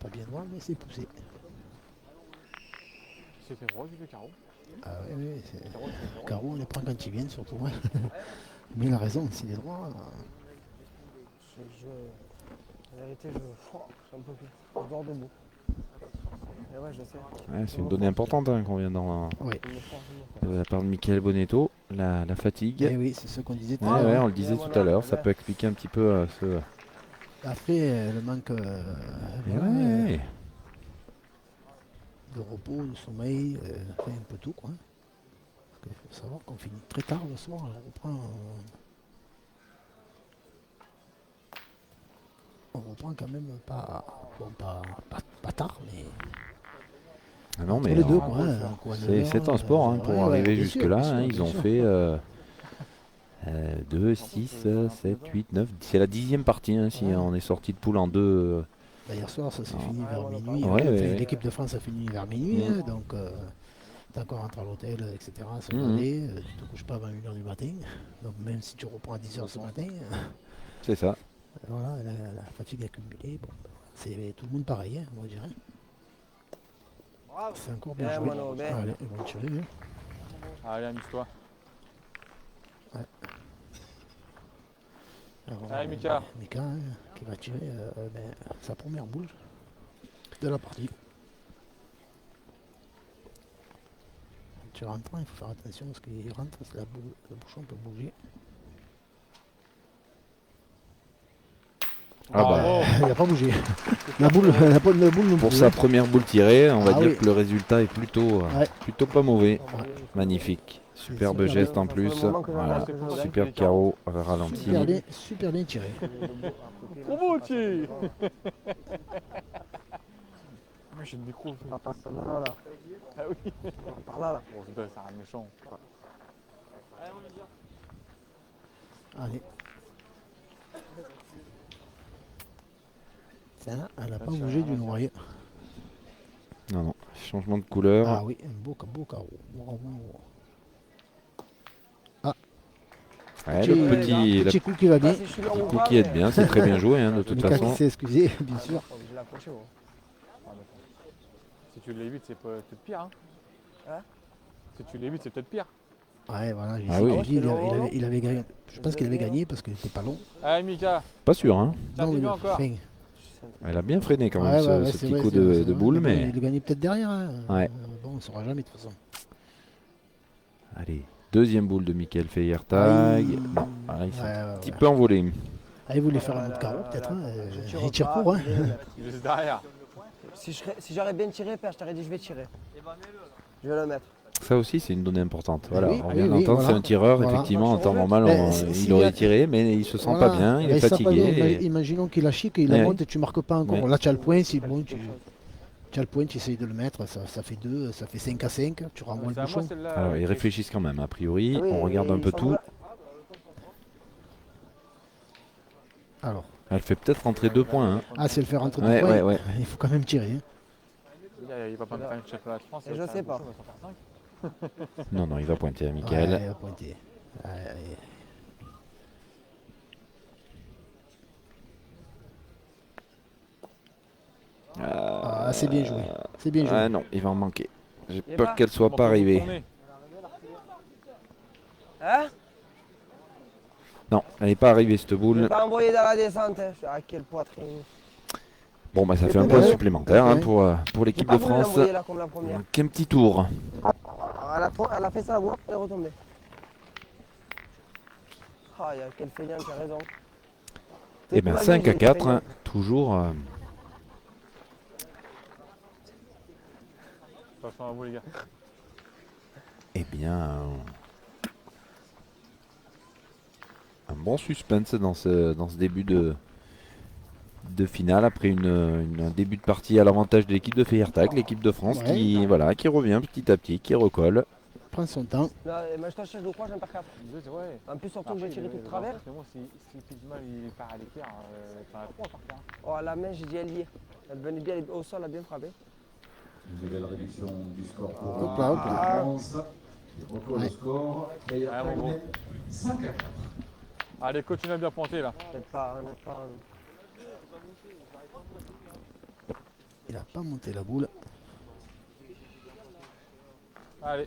pas bien droit, mais c'est poussé. C'était droit, du carreau. Ah oui, oui, c'est... Carreau, c'est droit. Caro, on les prend quand ils viennent, surtout. Ouais. Mais il a raison, s'il est droit. En vérité, j'en peux plus. Je dors debout. Et ouais, je sais. Ouais, c'est une donnée importante qu'on vient dans Oui. de la part de Michael Bonetto, la fatigue. Et oui, c'est ce qu'on disait tout Ouais, à l'heure. ouais, on le disait tout à l'heure, ça peut expliquer un petit peu ce. Après, le manque Et voilà, ouais. de repos, de sommeil, enfin, un peu tout, quoi. Parce qu'il faut savoir qu'on finit très tard le soir, on reprend quand même pas, bon, pas tard, mais Ah non, entre mais les deux, en- quoi. Hein, quoi, c'est un sport hein, pour ouais, arriver bien sûr, jusque-là. bien sûr, Hein, bien ils ont sûr. fait 2, 6, 7, 8, 9. C'est la 10e partie hein, si Ouais. on est sorti de poule en 2. Bah, hier soir, ça s'est Ah. fini vers minuit. Ouais, Enfin, ouais. l'équipe de France a fini vers minuit, Mhm. hein, donc t'as encore rentré à l'hôtel, etc. Se Mhm. laver, tu te couches pas avant 1h du matin. Donc même si tu reprends à 10h ce matin, C'est ça. voilà, la fatigue accumulée, bon, bah, c'est tout le monde pareil, hein, on va dire. Hein. Bravo. C'est encore bien Bien, joué. Mano, bien. Allez, ils vont tirer. Hein. Allez, amuse-toi. Alors, Allez, Mika. Mika, hein, qui va tirer sa première boule de la partie. Tu rentres, il faut faire attention parce qu'il rentre, parce que le bouchon peut bouger. Ah bah, Bravo. Il n'a pas bougé. La boule non pour plus, sa hein. première boule tirée, on va Ah dire oui. que le résultat est plutôt, Ouais. plutôt pas mauvais. Ouais. Magnifique. Superbe super geste bien. en plus. C'est le moment que j'en ai Voilà. que je gagne. Superbe carreau ralenti. Super bien tiré. Bravo, Thierry. Moi, j'ai le micro. On va passer par là, là. Ah oui. Par là, là. Bon, c'est un méchant. Allez. Ça, elle n'a pas tu bougé vas du voir, noyer. Non, non. Changement de couleur. Ah oui, un beau carreau. Bravo. Ouais, le petit, Petit coup qui va bien. Ah, si je suis là ou coup pas, qui aide mais- bien. C'est très bien joué hein, de toute Mika qui façon. s'est excusé, bien sûr. Oh, je l'ai accroché, moi. Si tu l'évites, c'est peut-être pire. Hein. Hein Si tu l'évites, c'est peut-être pire. Ouais, voilà, Ah oui. il avait gagné. Je pense qu'il avait gagné parce qu'il n'était pas long. Allez, Mika. Pas sûr. Hein. Tiens, Non, t'es mais bien encore. enfin, Elle a bien freiné quand même ouais, ce, ouais, ce c'est petit vrai, coup c'est de vrai, boule. mais bon, Mais il gagnait peut-être derrière. Hein. Ouais. Bon, on ne saura jamais de toute façon. allez, deuxième boule de Michael Feiertag. Aïe. Non, voilà, il s'est Ouais, un ouais, petit ouais. peu envolé. Ah, il voulait faire un autre carreau, peut-être. Hein. Il tire pas, court. Hein. je vais le mettre. Il est derrière. Si j'aurais bien tiré, père, je t'aurais dit je vais tirer. Je vais le mettre. Ça aussi, c'est une donnée importante. Voilà, oui, on oui, vient oui, d'entendre, voilà. c'est un tireur. Voilà. Effectivement, en temps normal, Ben, il s'il y aurait a- tiré, mais il se sent Voilà. pas bien, il Ben, est ça, pas fatigué. bien. et- Imaginons qu'il la chic et il Eh la oui. monte et tu marques pas encore. Ouais. Là, tu as le point, c'est bon. Tu as le point, tu essayes de le mettre. Ça fait 2, ça fait 5 à 5. Tu renvoies C'est le à moi bouchon. celle-là. Alors, ils réfléchissent quand même, a priori. Ah oui, On regarde un ils peu sont tout. là. Alors, Elle fait peut-être rentrer 2 points. Hein. ah, c'est le faire rentrer Ouais, deux points. ouais. Il faut quand même tirer. Hein. Il va pas me faire une championnat de France. Et je sais pas. Non, non, il va pointer à Michael. Ouais, il va pointer. Allez. Ah, c'est bien joué. C'est bien joué. Ah non, il va en manquer. J'ai Il est peur pas qu'elle soit pas arrivée. Hein? Non, elle n'est pas arrivée cette Je vais boule. pas envoyer dans la descente. Hein. Ah, quelle poitrine. Bon, bah ça C'est fait un pas point mal. supplémentaire hein, Ouais. pour J'ai l'équipe pas de voulu France. l'envoyer là comme la première. Donc un petit tour. Elle a fait ça, elle est retombée. Ah, il y a quel feignant, tu as raison. Et bien 5 à 4, hein, toujours. Attention à vous, les gars. Eh bien, un bon suspense dans ce début de finale après un début de partie à l'avantage de l'équipe de Feiertag, l'équipe de France Ouais. qui revient petit à petit, qui recolle. Prends son temps. Là, moi, je t'achète, je crois, j'aime pas 4. Ouais. En plus, surtout que j'ai tiré tout de travers. Mais moi, si Pizmal il part à l'écart, t'en as 3 par terre. Oh, la main, j'ai dit, elle y est. Elle venait bien au sol, elle a bien frappé. Une nouvelle réduction du score pour Hop là, hop là. la France. Et recolle Ouais. le score. Et Ah, mon gros. 5 à 4. Allez, continue à bien pointer là. Peut-être pas, peut-être pas. Il a pas monté la boule. Allez.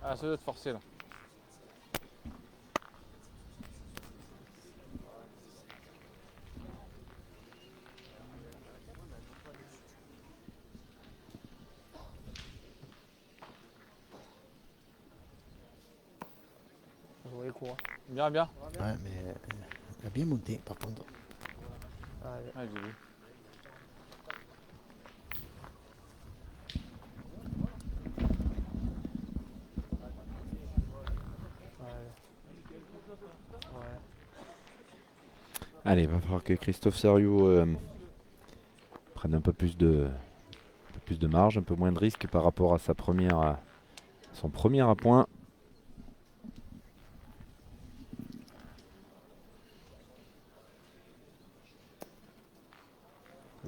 Ah, ça doit être forcé là. Jouer court. Bien, bien. Ouais, mais il a bien monté par contre. Allez. Ah, j'ai vu. Ouais. Allez, il va falloir que Christophe Sérieux prenne un peu plus de marge, un peu moins de risque par rapport à son premier appoint.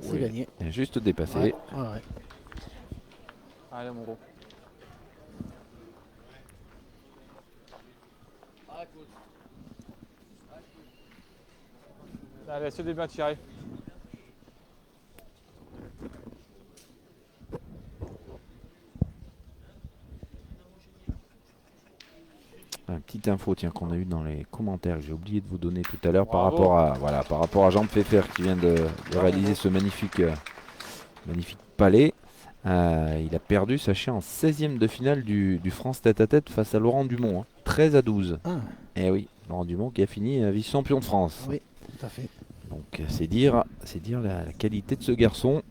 C'est Oui, gagné. il a juste dépassé. Ouais, ouais, ouais. Allez, mon gros. Allez, c'est bien tiré. Une petite info tiens, qu'on a eu dans les commentaires que j'ai oublié de vous donner tout à l'heure par Bravo. rapport à Jean Pfeffer qui vient de réaliser ce magnifique palais. Il a perdu, sachez, en 16e de finale du France tête-à-tête face à Laurent Dumont. 13-12. Ah, Et oui, Laurent Dumont qui a fini vice-champion de France. oui, tout à fait. Donc c'est dire la qualité de ce garçon.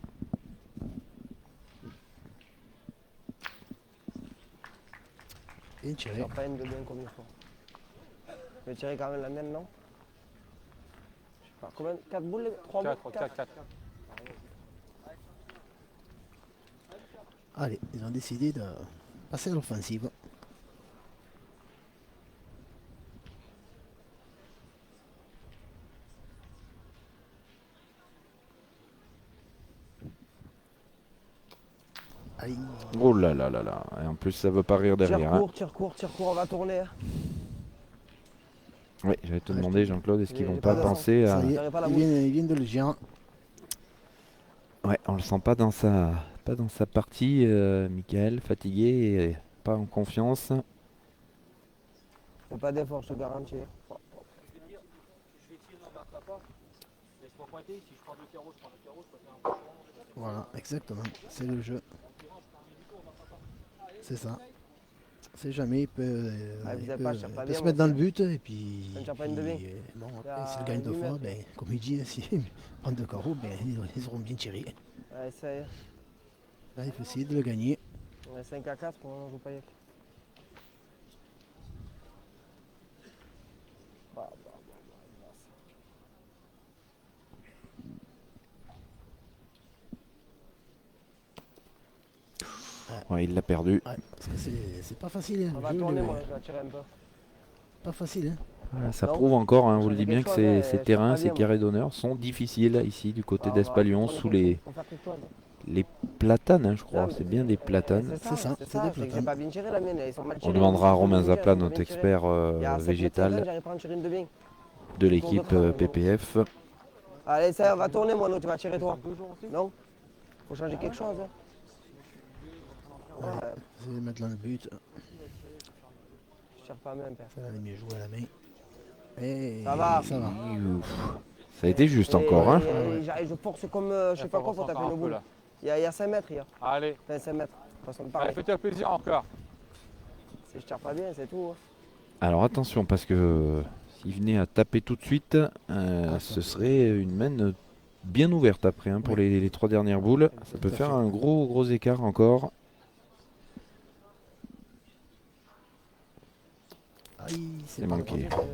Bien Je tiré. tire pas une de bien comme il faut. Je vais tirer quand même la mienne, non? Je sais pas. Combien? 4 boules? 3 boules? 4, 4. Allez, ils ont décidé de passer à l'offensive. Aïe. Oh là là là là. Et en plus ça veut pas rire derrière. Hein. Tire court, on va tourner. Hein. Oui, j'allais te Ouais, demander Jean-Claude, est-ce qu'ils J'ai vont pas pas de penser à... Ça y est, J'arrive pas à la ils viennent de le gérer. Ouais, on le sent pas dans sa partie, Michael, fatigué et pas en confiance. Fais pas d'effort, je te garantis. Voilà, exactement. C'est le jeu. C'est ça. C'est jamais, il peut, Ah, vous il avez peut, pas, je tire pas il peut bien, se moi mettre dans le aussi. but et puis, Ça ne tire pas une demi. bon, Il y après, a s'il gagne deux 8 fois, mètres. ben, comme il dit, s'ils prennent deux carreaux, ben, ils auront bien tiré. Ouais, ça y est. Là, il faut essayer de le gagner. On est 5 à 4, on joue pas avec. Ouais, il l'a perdu. Ouais, parce que c'est pas facile. Hein, On le va jeu, tourner, le- moi, je vais tirer un peu. Pas facile. Hein. Voilà, ça Non. prouve encore, hein, Je vous le fais dites bien, quelque que chose, mais ces je terrains, tape pas ces bien, moi. carrés d'honneur sont difficiles ici du côté d'Espalion, sous les Faut faire quelque chose. platanes, hein, je crois. Non, mais- C'est bien des platanes. C'est ça, c'est des c'est que j'ai platanes. pas bien tiré la mienne, ils sont mal On tirés. demandera à Ils sont Romain bien Zapla, tirés, ils sont notre bien tirés. expert Il y a 7 mètres, végétal j'arrive pas à en tirer une de bien. de l'équipe PPF. Allez, ça, on va tourner, moi, tu vas tirer toi. Non? Faut changer quelque chose. Hein. Ouais, C'est de mettre dans le but. je tire pas même, père. Ça va mieux jouer à la main. Et Ça va. Ça va. Ouf. Ça a été juste encore. Hein. Je force comme je sais pas quoi pour taper une boule. là. Il y a 5 mètres, il y a. Allez. Enfin, 5 mètres. Façon de Allez, parler. fais-toi plaisir encore. Si je tire pas bien, c'est tout. Hein. Alors attention, parce que s'il venait à taper tout de suite, ce serait une main bien ouverte après hein, pour les 3 dernières boules. Ça peut Tout à faire fait. un gros écart encore. Aïe, c'est C'est pas manqué. grave.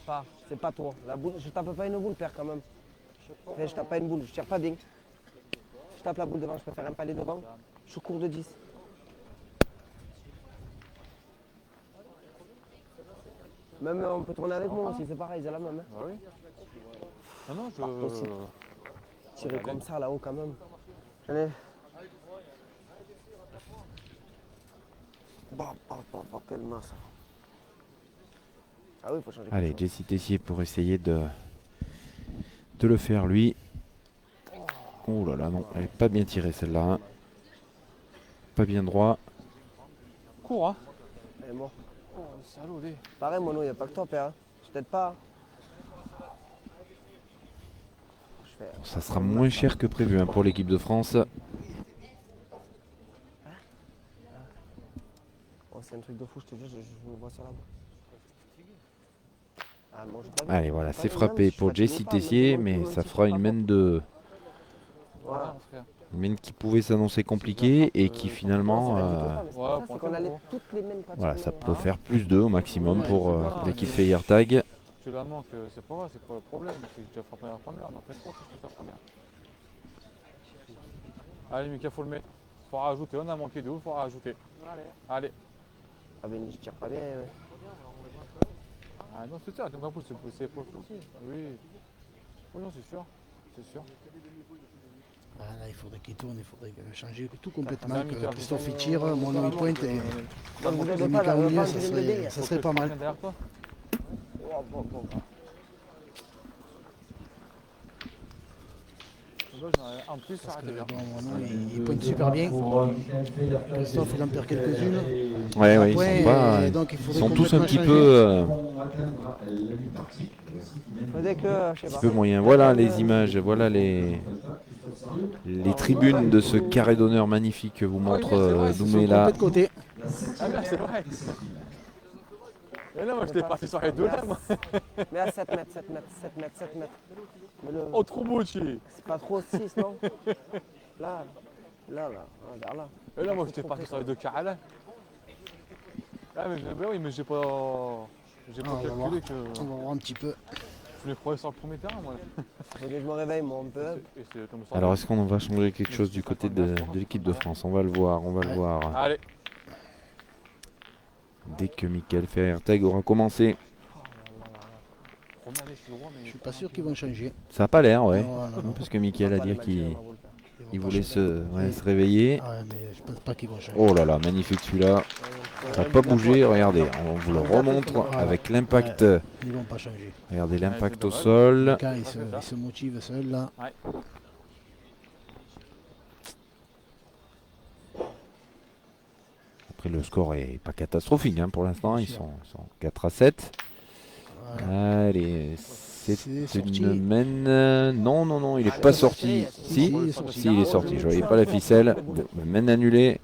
Pas, c'est pas trop. La boule, je tape pas une boule, père, quand même. Enfin, je tape pas une boule, je tire pas bien. Je tape la boule devant, je peux faire un palais devant. Je cours de 10. Même on peut tourner avec moi aussi, c'est pareil, c'est la même. Hein. Ah oui. Non, non, aussi. Tirer comme ça là-haut quand même. Allez. Quelle masse. Ah oui, il faut changer. Allez, Jesse Tessier pour essayer de le faire lui. Oh là là, non, elle est pas bien tirée celle-là. Hein. Pas bien droit. Cours, hein. Elle est morte. Oh, le salaud, les. Pareil, Mono, il n'y a pas que toi, père. Hein. Je t'aide pas. Hein. Je fais... Bon, ça sera moins cher que prévu hein, pour l'équipe de France. Oh, c'est un truc de fou, je te jure, je me vois sur la boue. Ah, mange pas bien. Allez, voilà, Pas c'est bien, frappé même si pour je suis Jesse fatigué ou pas, Tessier, maintenant, mais tout ça le fera petit une frappe. main Voilà. Mon frère. une main qui pouvait s'annoncer compliquée et qui Non, finalement, c'est pas du tout ça, mais c'est Ouais, pas ça, pour c'est qu'on un allait temps, toutes les mêmes voilà, ça pratiquement. peut faire plus 2 au maximum Ouais, pour c'est pas l'équipe grave. Feyertag. Tu la manques, c'est pas grave, c'est pas le problème. C'est que tu as frappé la première, on en fait trop, tu peux faire première. Allez, Mika, faut le mettre. Faut rajouter, on a manqué de ouf, faut rajouter. Allez. Ah, ben, je tire pas bien. Ouais. Ah non, c'est ça, comme un pouce, c'est pour le aussi. Oui. Oui, non, c'est sûr. C'est sûr. Voilà, il faudrait qu'il tourne, il faudrait changer tout complètement. Ah, Que Mika, Christophe il tire, Mono il pointe et Donc, vous et aidez pas, Mika là, au le milieu, vent, ça je viens de serait, dire. ça serait pas mal. Derrière toi. Oh, bon. En plus, ça Parce que arrêtait bien. bon, Mono il pointe super bien. Christophe il en perd quelques-unes. Ouais, À ouais, point, ils sont pas. et donc il Ils faudrait sont tous un complètement petit changer. peu, Faudrait que, je sais petit pas. peu moyens. Voilà les images, voilà les tribunes de ce carré d'honneur magnifique que vous montre Ils sont Doumela. complètement de côté. Ah, bien, c'est vrai. Mais là, moi, je t'ai parti sur les deux là, moi. Mais à 7 mètres, 7 mètres, 7 mètres, 7 mètres. Mais le... Oh, trop beau, tu. C'est pas trop 6, non? Là, vers là. Et là, moi, je t'ai parti sur les deux carrés là. Ah, mais oui, mais j'ai pas. J'ai pas Ah, on va voir. calculé que. On va voir un petit peu. Je les croyais sur le premier terrain, moi. Faut que je me réveille, moi, un peu. Et c'est comme ça. Alors est-ce qu'on va changer quelque chose du côté de l'équipe de France? On va le voir, on va le voir. Allez. Dès que Michael Feyertag aura commencé. Je suis pas sûr qu'ils vont changer. Ça n'a pas l'air, ouais. Non. Parce que Michael a dit qu'il Ils vont il pas voulait changer. se réveiller. Ah ouais, mais je pense pas qu'ils vont changer. Oh là là, magnifique celui-là. Ça n'a pas bougé, regardez. On vous le remontre avec l'impact. Ils vont pas changer. Regardez l'impact au dommage. sol. Quand il se motive seul là. Ouais. Après le score est pas catastrophique hein, pour l'instant. Ils sont 4-7. Voilà. Allez, C'est c'est sorti. une mène. Non, il est pas sorti. Si, il est sorti. si, il est sorti. Je voyais pas la ficelle. Mène annulée.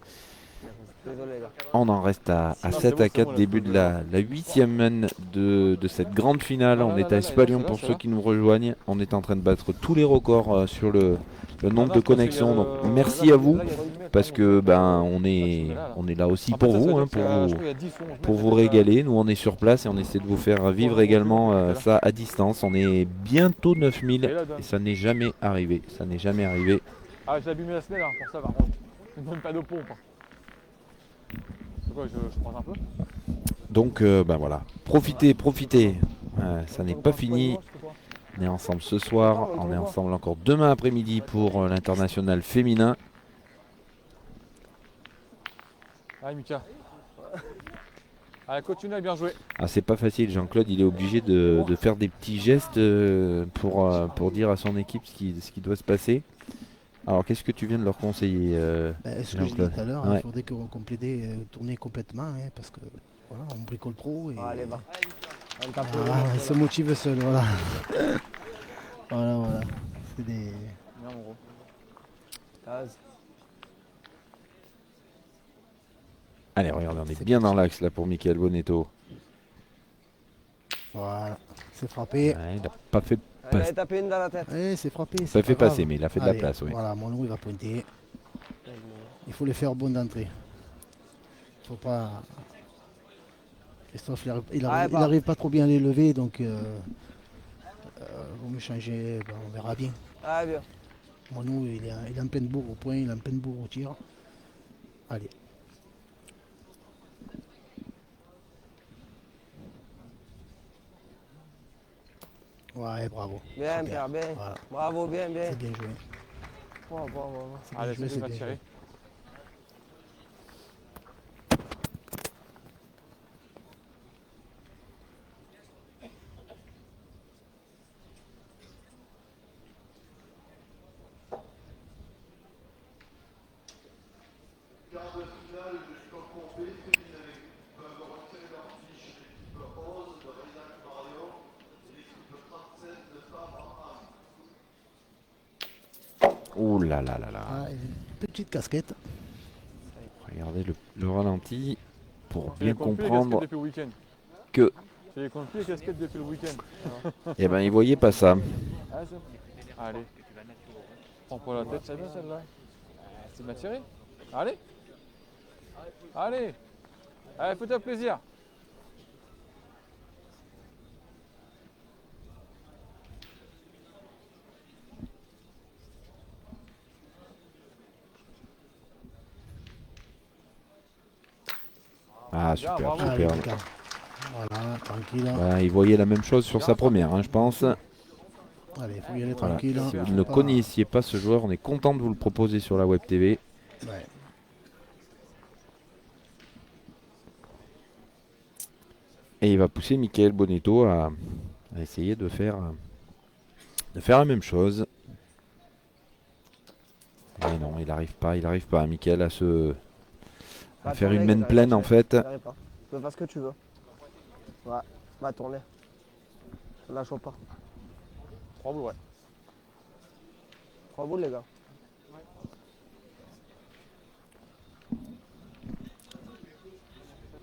Désolé, là. On en reste à Non, 7 c'est à bon, 4, début de la 8e mène de cette grande finale. On est à Espalion pour ceux qui nous rejoignent. On est en train de battre tous les records sur le nombre de connexions. Donc merci à vous parce que ben on est là aussi pour vous, hein, pour vous régaler. Nous on est sur place et on essaie de vous faire vivre également ça à distance. On est bientôt 9000 et ça n'est jamais arrivé. Ça n'est jamais arrivé. Ah, j'ai abîmé la semelle là, pour ça, par contre. Je ne donne pas de pompe. C'est quoi, je prends un peu? Donc ben voilà, profitez. Ça n'est pas fini. On est ensemble ce soir, on est ensemble encore demain après-midi pour l'international féminin. Allez, Mika. Allez, continue à bien jouer. Ah, c'est pas facile, Jean-Claude, il est obligé de faire des petits gestes pour dire à son équipe ce qui doit se passer. Alors, qu'est-ce que tu viens de leur conseiller, Ce que je disais Jean-Claude? tout à l'heure, Ouais. il faudrait qu'on complétait, tourner complètement, hein, parce que voilà, on bricole trop. Et... Allez, va. On tape il se motive seul, voilà. voilà. C'est des. Bien, mon gros. Taz. Allez, regardez, on est bien dans l'axe là pour Michael Bonetto. Voilà, c'est frappé. Ouais, il n'a pas fait, Allez, allez, taper une dans la tête. C'est frappé. pas c'est fait pas passer, grave. mais il a fait de la Allez, place, oui. Voilà, mon loup il va pointer. Il faut les faire bon d'entrée. Faut pas. Christophe, il arrive pas trop bien à les lever, donc vaut mieux changer, ben, on verra bien. Ah, bien. Mono, il est en pleine bourre au point, il est en pleine bourre au tir. Allez. Ouais, bravo. Bien, Super. Pierre, bien. Voilà. Bravo, bien. C'est bien joué. Bon. C'est bien Allez, joué, c'est c'est va bien tirer. joué. Ouh là là là là. Ah, une petite casquette. Regardez le ralenti pour J'ai bien compris les casquettes comprendre depuis le week-end. que, J'ai compris les casquettes depuis le week-end. eh ben, il voyait pas ça. Ah, allez. Prends pas la tête, c'est bien celle-là. C'est bien tiré. Allez. Allez. Allez, fais-toi plaisir. Ah, super, bravo. Ah, super. impeccable. Voilà, tranquille. Hein. Voilà, il voyait la même chose sur sa première, hein, je pense. Allez, il faut y aller Voilà. tranquille. Hein. Si vous Faut ne le pas- connaissiez pas ce joueur, on est content de vous le proposer sur la Web TV. Ouais. Et il va pousser Michael Bonetto à essayer de faire la même chose. Mais non, il n'arrive pas, Michael, à Va faire tourner, une gars, main j'arrive pleine pas, en fait. j'arrive pas. Tu peux faire ce que tu veux. Ouais, va tourner. Lâche pas. 3 boules, ouais. 3 boules, les gars.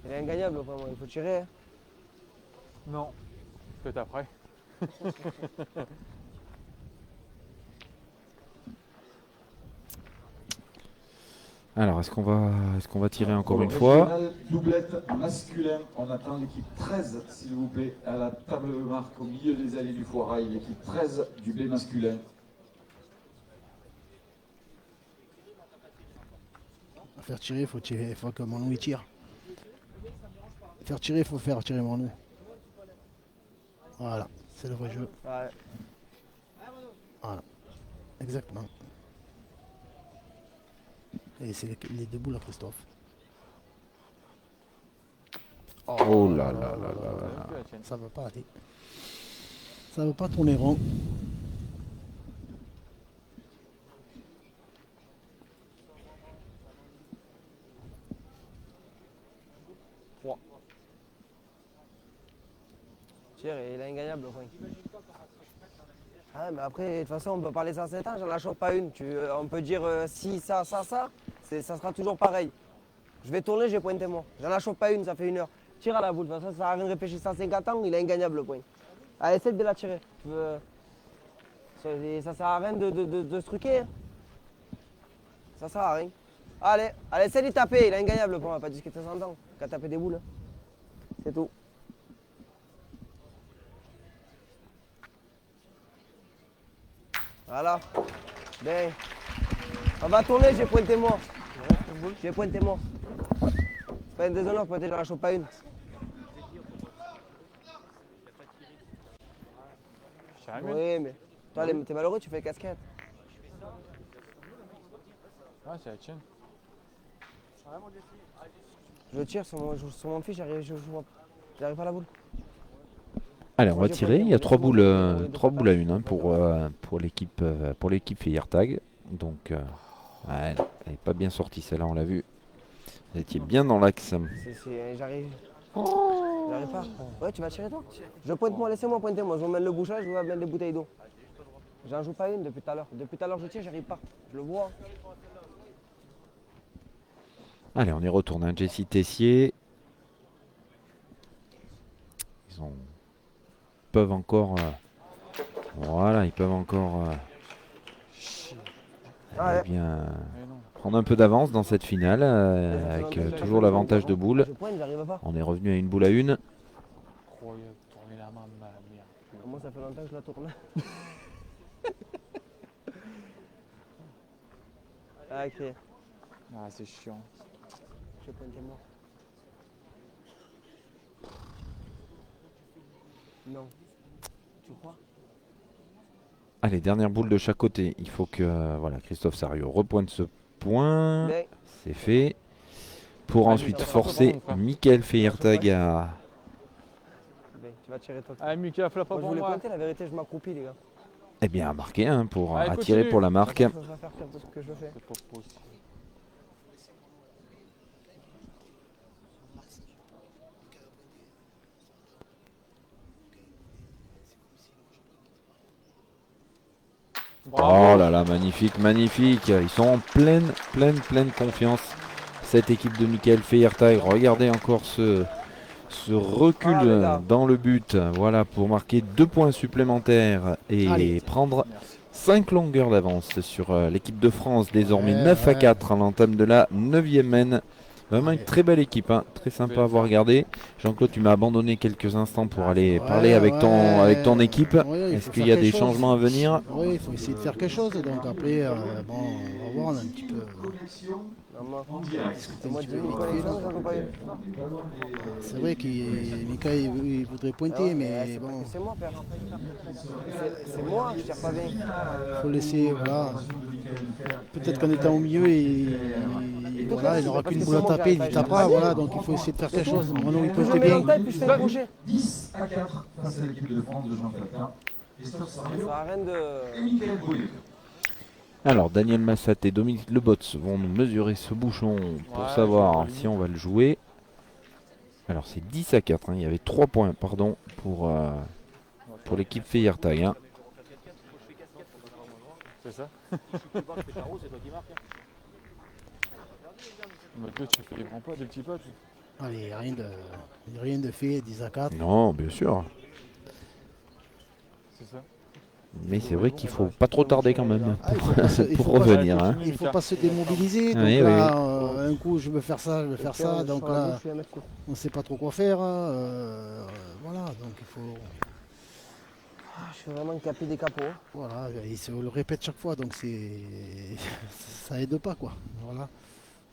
Il est ingagnable, vraiment, il faut tirer. Hein. Non. Peut-être après. Alors, est-ce qu'on va tirer encore Pour une le fois? régional doublette masculin, on attend l'équipe 13, s'il vous plaît, à la table de marque au milieu des allées du Foirail, l'équipe 13 du B masculin. À faire tirer, il faut tirer. Il faut que Manou il tire. Faire tirer, il faut faire tirer Manou. Voilà, c'est le vrai jeu. Ouais. Voilà, exactement. Et c'est les deux boules à Christophe. Oh là là là là là. Plus la tienne. Ça ne veut pas aller. Ça ne veut pas tourner rond. Tire, et il est ingagnable, le point. Ah, mais après, de toute façon, on peut parler ça 7 ans, j'en lâche pas une. On peut dire si, ça, ça sera toujours pareil. Je vais tourner, j'ai pointé moi. J'en lâche pas une, ça fait 1 heure. Tire à la boule, de toute façon, ça sert à rien de réfléchir 150 ans, il est ingagnable le point. Allez, essaie de la tirer. Ça sert à rien de se truquer. Hein. Ça sert à rien. Allez, essaie de taper, il est ingagnable le point, on va pas discuter 100 ans. Qu'à taper des boules. Hein. C'est tout. Voilà. Bien. On va tourner, j'ai pointé moi. J'ai pointé moi. C'est pas une déshonneur, pointer, j'en lâche pas une. J'ai rien. Oui, mais toi, t'es malheureux, tu fais casquette. Ah, c'est la tienne. Je tire sur mon fils, j'arrive pas à la boule. Allez, on va tirer. Il y a 3 boules à 1 hein, pour l'équipe Fayertag. Donc, ouais, elle n'est pas bien sortie celle-là, on l'a vu. Vous étiez bien dans l'axe. J'arrive. J'arrive pas. Ouais, tu vas tirer toi. Je pointe moi, laissez-moi pointer moi. Je vous mets le bouchage, je vous mets les bouteilles d'eau. J'en joue pas une depuis tout à l'heure. Depuis tout à l'heure, je tire, j'arrive pas. Je le vois. Allez, on y retourne. Hein. Jesse Tessier. Peuvent encore. Voilà, ils peuvent encore Ouais. bien Mais non. prendre un peu d'avance dans cette finale avec toujours l'avantage de boule. Je pointe, j'arrive pas. On est revenu à 1 boule à 1. Incroyable. Tourner la main, ma merde. Moi, ça fait longtemps que je la tourne. Ah, ok. Ah, c'est chiant. Je pointe moi. Non. Tu crois? Allez, dernière boule de chaque côté. Il faut que voilà, Christophe Sario repointe ce point. Mais C'est fait. Pour Ah, ensuite ça va, forcer ça va, ça va. Michael Fayertag à. tu vas tirer toi. Ah, Mika, flappe pas Moi, je pour voulais moi. pointer, la vérité, je m'accroupis, les gars. Eh bien, à marquer hein, pour Allez, attirer continue. pour la marque. Je vais faire ce que je fais. C'est pas possible. Bravo. Oh là là, magnifique, magnifique. Ils sont en pleine confiance. Cette équipe de Michael Feiertag. Regardez encore ce recul Ah, les gars. dans le but. Voilà, pour marquer 2 points supplémentaires et Allez. prendre Merci. 5 longueurs d'avance sur l'équipe de France. Désormais Ouais, 9 à ouais. 4 à l'entame de la 9e main. Vraiment une Ouais. très belle équipe, hein. Très sympa à voir regarder. Jean-Claude, tu m'as abandonné quelques instants pour aller parler avec ton équipe. Ouais, il Est-ce faut qu'il faire y a quelque des chose. changements à venir? Oui, il faut essayer de faire quelque chose. Donc après, bon, on va voir, on a un petit peu Connexion Non, moi. en direct. discuté un Moi, petit tu peu veux une vite fait. connexion, j'en ai pas eu. C'est vrai que Mika il voudrait pointer, mais c'est pas bon, que c'est moi, père. C'est moi, je tire pas bien. il faut laisser, voilà. Peut-être qu'en étant au milieu, voilà, il n'aura Parce qu'une que boule à c'est moi qui taper, il arrive ne pas, tapera, je voilà, donc il faut essayer de faire quelque chose. Maintenant, il Plus je pointait mets bien. longtemps, plus je fais coucher. 10 à 4 face à l'équipe de France de Jean Fatin. Christophe Ça Sario sert à rien et de. Michael Boulet. Alors, Daniel Massat et Dominique Lebots vont nous mesurer ce bouchon pour Ouais, savoir je- si on va le jouer. Alors, c'est 10 à 4, hein. Il y avait 3 points, pardon, pour l'équipe Feiertag, hein. C'est ça. Mathieu, tu fais des grands pas, des petits pas. Allez, rien de fait, 10 à 4. Non, bien sûr. C'est ça. Mais c'est vrai qu'il faut pas trop tarder quand même Ah, il faut pas se, il pour faut pas- revenir, hein. il faut pas se démobiliser. Donc Oui, là, un coup, je veux faire ça, je veux faire ça. Sur Donc la là, bouche, je vais mettre coup. on ne sait pas trop quoi faire. Voilà, donc il faut. Je suis vraiment capé des capots. Voilà, on le répète chaque fois, donc ça aide pas quoi. Voilà.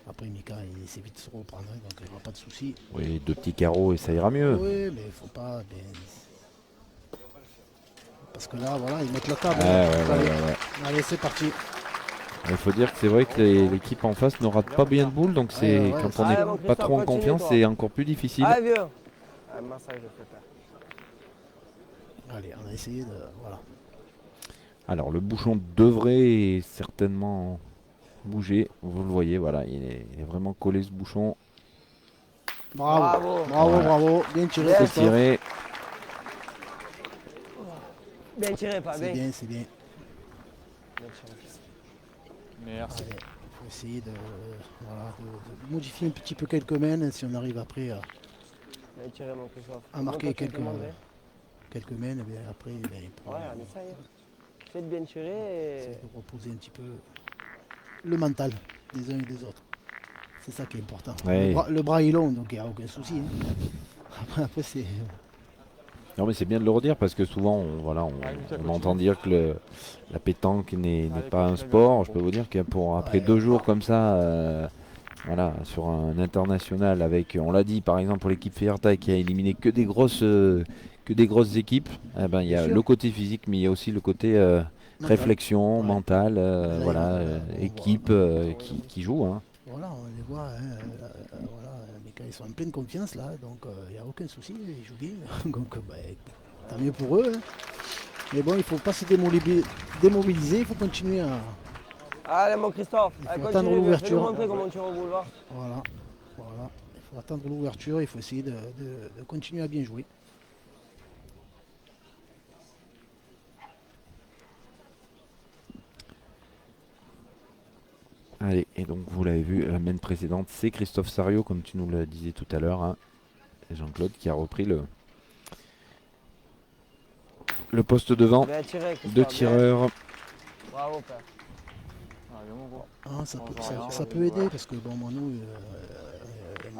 Après Mika, il sait vite se reprendre, hein, donc il n'y aura pas de souci. Oui, 2 petits carreaux et ça ira mieux. Oui, mais il faut pas. Parce que là, voilà, ils mettent la table. Ouais, hein. ouais, Allez, ouais, ouais. allez, c'est parti. Il faut dire que c'est vrai que l'équipe en face ne rate pas bien de boule, donc c'est Ouais, ouais, quand on ouais. n'est Ah, bon, pas Christophe, trop en continue, confiance, toi. c'est encore plus difficile. Ah, vieux. Ah, massage, je fais faire. Allez, on a essayé de. Voilà. Alors le bouchon devrait certainement bouger, vous le voyez, voilà, il est vraiment collé ce bouchon. Bravo, Bravo. bravo, Voilà. bravo. Bien tiré, Bien C'est Christophe. tiré. Bien tiré, pas C'est bien. bien, c'est bien. Bien tiré, fils. Merci. Allez, il faut essayer voilà, de modifier un petit peu quelques mènes si on arrive après Bien tiré, mon Christophe. à marquer Comment t'as quelques, demandé quelques mènes. Et bien après, il pourra Ouais, on essaye. Faites bien tirer essayer et. de reposer un petit peu le mental des uns et des autres. C'est ça qui est important. Ouais. Le bras est long, donc il n'y a aucun souci. hein. Après, c'est. Non mais c'est bien de le redire parce que souvent on entend dire que la pétanque n'est pas un sport. Je peux vous dire que après Ouais. 2 jours comme ça, voilà, sur un international avec, on l'a dit par exemple pour l'équipe Feiertag qui a éliminé que des grosses équipes, eh ben, il y Bien a sûr. le côté physique mais il y a aussi le côté Mental. réflexion, Ouais. mentale, Là, voilà, on voit, équipe qui joue, hein. Voilà, on les voit. Voilà, mais quand ils sont en pleine confiance là, donc il n'y a aucun souci, ils jouent bien. Donc tant mieux pour eux. hein. Mais bon, il ne faut pas se démobiliser, il faut continuer à. Allez, mon Christophe. Il faut Allez, attendre continue, vieux. l'ouverture. Fais-nous montrer comment on tire au boulevard. Voilà. Il faut attendre l'ouverture, il faut essayer de continuer à bien jouer. Allez, et donc vous l'avez vu, la main précédente, c'est Christophe Sario, comme tu nous le disais tout à l'heure, hein. Et Jean-Claude qui a repris le poste devant. Bien tiré, Christophe. 2 bien. tireurs. Bravo, père. Allez, mon gros. Ah, ça, peut, On ça, va rien, ça on peut va aider voir. parce que bon, Manu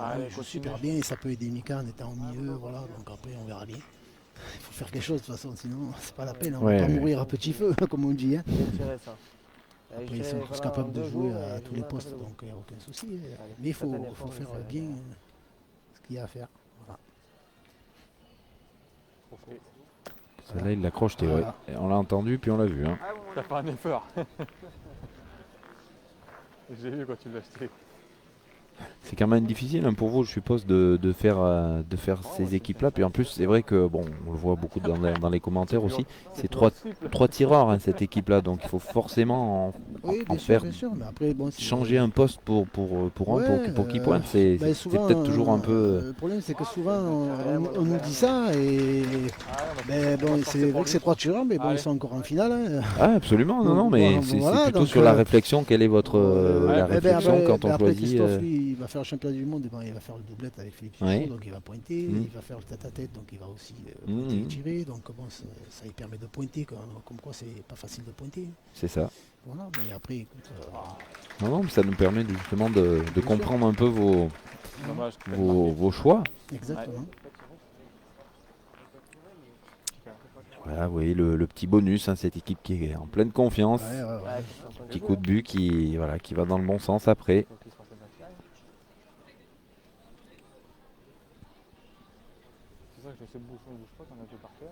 Allez, joue continue. super bien et ça peut aider Mika en étant au milieu. Voilà, donc après on verra bien. Il faut faire quelque chose de toute façon, sinon c'est pas la peine. On Ouais, va pas ouais. mourir à petit feu, comme on dit. hein. Bien tiré, ça. Allez, Après, je ils sont dirais, tous voilà, capables de deux jouer jours, à et tous je les vais postes, après le donc il n'y a aucun souci. Allez, Mais il faut, faites un effort, faire mais c'est- bien ce qu'il y a à faire. Voilà. Celle-là, il l'a crocheté, ouais. Voilà. Et on l'a entendu, puis on l'a vu, hein. T'as fait un effort. J'ai vu quand tu l'as acheté. C'est quand même difficile hein, pour vous, je suppose, de faire ces équipes-là. Puis en plus, c'est vrai que, bon, on le voit beaucoup dans les commentaires aussi, c'est trois tireurs, hein, cette équipe-là. Donc il faut forcément Oui, en bien sûr, faire bien sûr. Mais après, bon, c'est- changer un poste pour un Ouais, pour qu'il pointe. C'est ben, c'est souvent, peut-être toujours un peu. le problème, c'est que souvent, on nous dit ça et ben, bon, c'est vrai que c'est 3 tireurs, mais bon, Allez. ils sont encore en finale. Hein. Ah, absolument, non, non, Donc, mais bon, c'est voilà, plutôt donc, sur la réflexion. Quelle est votre la eh ben, réflexion quand on après, choisit Christophe, lui, il va faire le championnat du monde, et ben, il va faire le doublette avec Philippe Ouais. Fichot, donc il va pointer, Mm. il va faire le tête-à-tête, donc il va aussi Mm, pointer et mm. tirer, donc bon, ça lui permet de pointer, comme quoi c'est pas facile de pointer. C'est ça. Voilà, mais après, écoute, Non, non, mais ça nous permet justement de sûr. comprendre un peu Dommage. vos choix. exactement. Voilà, vous voyez le petit bonus, hein, cette équipe qui est en pleine confiance. Ouais, ouais, ouais. Ouais, Petit coup de but qui va dans le bon sens après. C'est ça que je sais bouchon, il bouge pas quand on a fait par terre.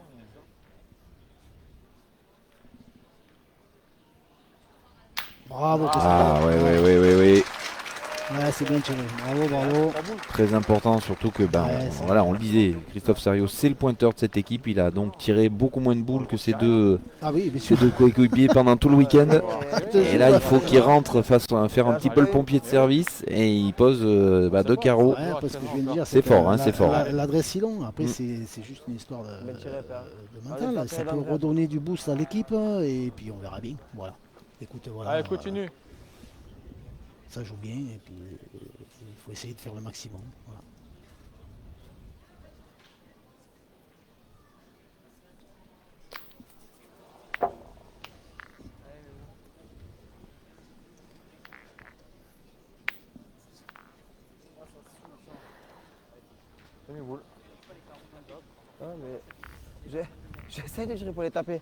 Bravo, Ah Christophe. ouais. Ouais, c'est bien tiré. Bravo, bravo. Très important, surtout que Ouais, c'est- voilà, on le disait, Christophe Sarios, c'est le pointeur de cette équipe. Il a donc tiré beaucoup moins de boules que ses deux Ah oui, bien sûr. coéquipiers pendant tout le week-end. te Et jure, là, il ouais. faut qu'il rentre faire un petit peu le pompier de service et il pose deux carreaux. Ouais, parce que je viens de dire, C'est que fort, hein, c'est fort. L'adresse si long, après Mm. c'est juste une histoire Bien tiré, père. de mental. Ça peut redonner du boost à l'équipe et puis on verra bien. Voilà. Écoute, voilà. Allez, continue. Ça joue bien et puis il faut essayer de faire le maximum. Voilà. C'est mes boules. Ah, mais j'essaie de tirer pour les taper.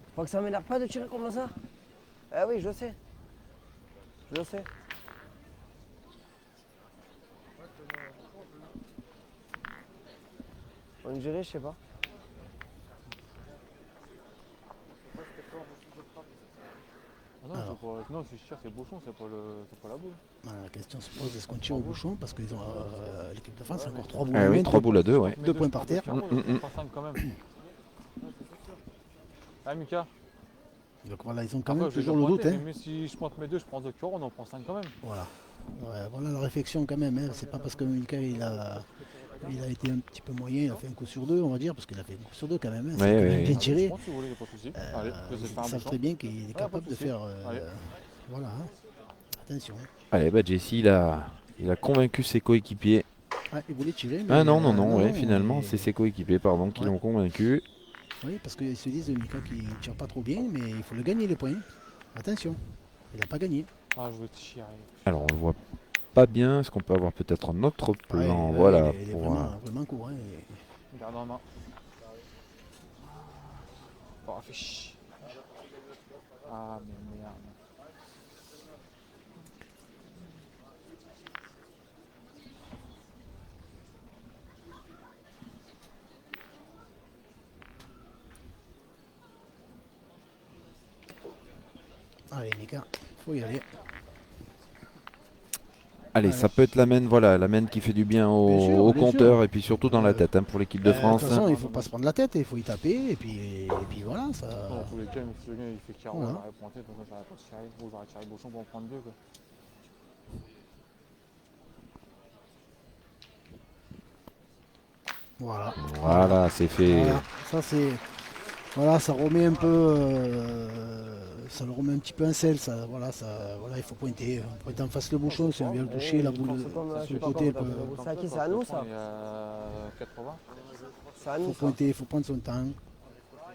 Je crois que ça m'énerve pas de tirer comme ça. Ah oui, je sais. Je sais. On dirait, je sais pas. Ah non, non, si je tire, c'est bouchon, c'est pas la boule. Voilà, la question se pose, est-ce qu'on tire au bouchon? Parce que l'équipe de France a encore 3 boules. Ah en oui, main, 3 boules à 2, ouais. Deux points par terre. On prend 5 quand même. Ah, Mika. Donc voilà, ils ont quand Après, même je vais toujours le doute. pointer, Hein. mais si je pointe mes deux, je prends 2 euros, on en prend 5 quand même. Voilà. Ouais, voilà la réflexion quand même. Hein. C'est pas parce que Mika il a été un petit peu moyen, il a fait un coup sur deux, on va dire, parce qu'il a fait un coup sur deux quand même. Hein. C'est Ouais, quand ouais, même ouais. bien Je tiré. prends si vous voulez, y a pas de souci. Allez, je vais faire un Ils savent bouchon. très bien qu'il est pas capable de de souci. faire. Allez. Voilà. Hein. Attention. Allez, bah Jesse, il a convaincu ses coéquipiers. Ah, il voulait tirer. Ah non, mais ouais, finalement, c'est ses coéquipiers, pardon, qui Ouais. l'ont convaincu. Oui, parce qu'ils se disent Mika qui ne tire pas trop bien, mais il faut le gagner les points. Attention. Il n'a pas gagné. Ah, je veux tirer. Alors, on le voit pas bien. Est-ce qu'on peut avoir peut-être un autre plan? Ouais, Voilà. il est pour, vraiment court. Hein. Garde en main. Oh, fait chier. Ah, mais merde. Allez, Mika, faut y aller. Allez, ça peut être la main qui fait du bien Bien sûr, au bien compteur sûr. et puis surtout dans la tête hein, pour l'équipe de De France. toute façon, il ne faut pas se prendre la tête, il faut y taper, et puis voilà. Ça... Dans tous les cas, si le gars il fait carreau, Voilà. j'aurais pointé, de toute façon, j'aurais pas tiré. Ou j'aurais tiré bouchon pour en prendre 2. Quoi. Voilà. Voilà, c'est fait. Voilà. Ça, c'est. Voilà, ça remet un peu. Ça le remet un petit peu un sel. Ça, voilà, il faut pointer. Pointer en face le bouchon, si on vient le toucher, la boule sur le côté. C'est à qui? C'est à nous, ça? Il y a 80. C'est à Il nous, faut ça. pointer, il faut prendre son temps.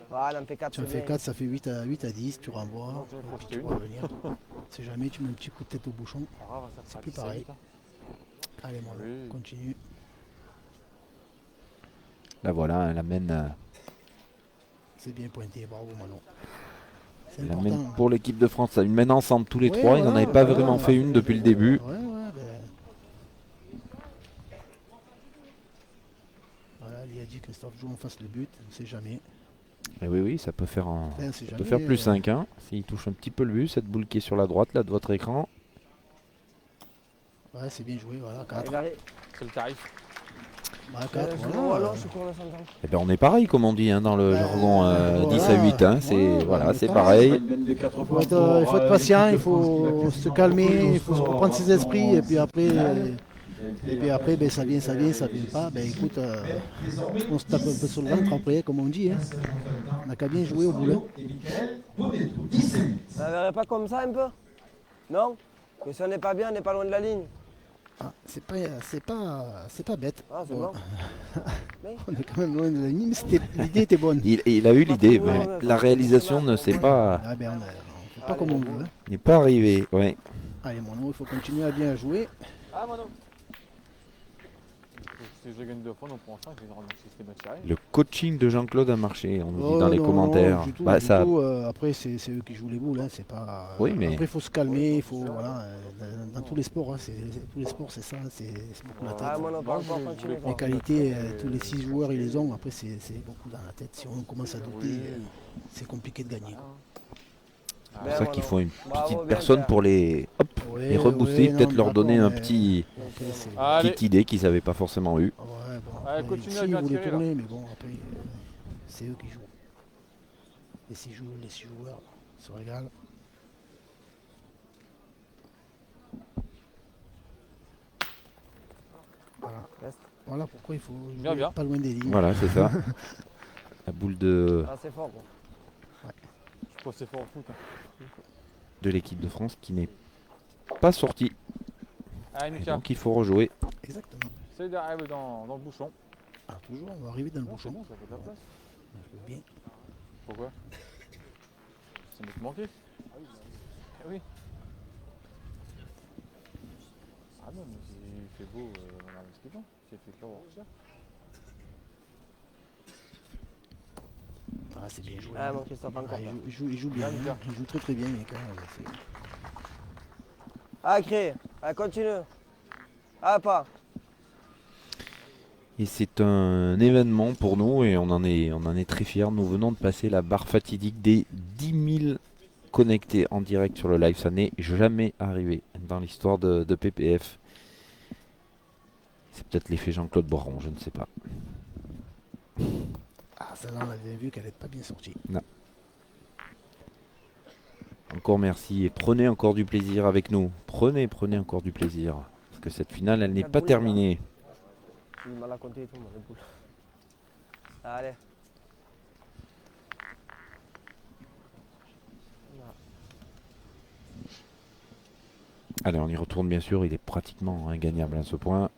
Voilà, on fait 4. Tu en fais 4, ça fait 8 à 10, tu renvoies, Non, j'en ai et puis projeté tu une. vas revenir. Si jamais tu mets un petit coup de tête au bouchon. Pas grave, ça C'est fera plus 17, pareil. hein. Allez, mon Oui. continue. Là voilà, elle amène, C'est bien pointé, bravo Manon. C'est elle amène important. pour l'équipe de France une main ensemble tous les Ouais, trois. Ils n'en voilà, avaient pas voilà. vraiment fait une depuis le début. Ouais, ouais, ben. Voilà, il a dit Christophe joue en face le but, on ne sait jamais. Et oui, ça peut faire, Enfin, on sait ça peut jamais, faire plus 5. Hein, s'il touche un petit peu le but, cette boule qui est sur la droite là, de votre écran. Ouais, c'est bien joué, voilà, Il 4. arrive. C'est le tarif. Voilà, 4, Je voilà. je suis pour le central. Eh ben, on est pareil, comme on dit hein, dans le Ben, jargon 10 à voilà. 8. Hein, c'est Ouais, voilà, ben, c'est quand pareil. Il faut être patient, il faut se calmer, il faut se reprendre ses esprits, et puis après, ben, ça vient pas. Ben écoute, on se tape un peu sur le ventre après, comme on dit. Hein. On n'a qu'à bien jouer au boulot. Ça verrait pas comme ça un peu? Non? Que si on n'est pas bien, on n'est pas loin de la ligne. Ah, c'est pas bête. Ah, c'est Bon, bon. Mais on est quand même loin de la ligne, mais l'idée était bonne. Il a eu l'idée, Ouais, mais ouais, la ouais. réalisation ne s'est pas, Ah, ben, on fait pas comme on veut. Hein. n'est pas arrivée. Ouais. Allez, mon nom, il faut continuer à bien jouer. Ah, mon nom. Si je gagne 2 fois, on prend 5, je vais remercier ces matchs arrivent. Le coaching de Jean-Claude a marché, on nous dit Oh, dans les non, commentaires. du tout, Bah, du ça, tout, après, c'est eux qui jouent les boules. Hein, c'est pas... Oui, mais- Après, il faut se calmer. Il faut, voilà, dans tous les sports, hein, tous les sports, c'est ça. C'est beaucoup la tête. Ah, moi non, pas encore continuer. Les qualités, tous les 6 joueurs, ils les ont. Après, c'est beaucoup dans la tête. Si on commence à douter, c'est compliqué de gagner. Quoi. c'est pour ça qu'il faut une Bravo, petite bien, personne Pierre. pour les rebooster, non, peut-être leur d'accord, donner un mais- petit Après, c'est- Allez. petite idée qu'ils n'avaient pas forcément eu. Ouais, bon, Allez, après, continue à si, bien ils voulaient tirer, là. tourner, mais bon, après, c'est eux qui jouent. Les 6 joueurs se régalent. Voilà. Reste. Voilà pourquoi il faut jouer Bien, bien. pas loin des lignes. Voilà, c'est ça. La boule Ah, c'est fort. Quoi. Je pense que c'est fort au foot. Hein. de l'équipe de France qui n'est pas sortie. Allez, Et Mika, donc il faut rejouer. Exactement. essaye d'arriver dans le bouchon. Alors toujours, on va arriver dans le Non, c'est bouchon. bon, ça fait de la place. Bien. Pourquoi? Ça me manquer. Eh oui. Ah non, mais il fait beau, on a un ski blanc. S'il fait clair, on retire. Ah, c'est bien joué. Ah, mon Christophe, encore. Ah, il joue bien. Bien, hein. Il joue très très bien, mec. Hein. Ah, crée. Ah, continue. Ah, pas. Et c'est un événement pour nous et on en est très fiers. Nous venons de passer la barre fatidique des 10 000 connectés en direct sur le live. Ça n'est jamais arrivé dans l'histoire de PPF. C'est peut-être l'effet Jean-Claude Boiron, je ne sais pas. Ah, celle-là, on avait vu qu'elle n'est pas bien sortie. Encore merci et prenez encore du plaisir avec nous. Prenez encore du plaisir. Parce que cette finale, elle n'est pas terminée. J'ai du mal à compter et tout, moi, les boules. Allez. Allez, on y retourne bien sûr. Il est pratiquement ingagnable à ce point.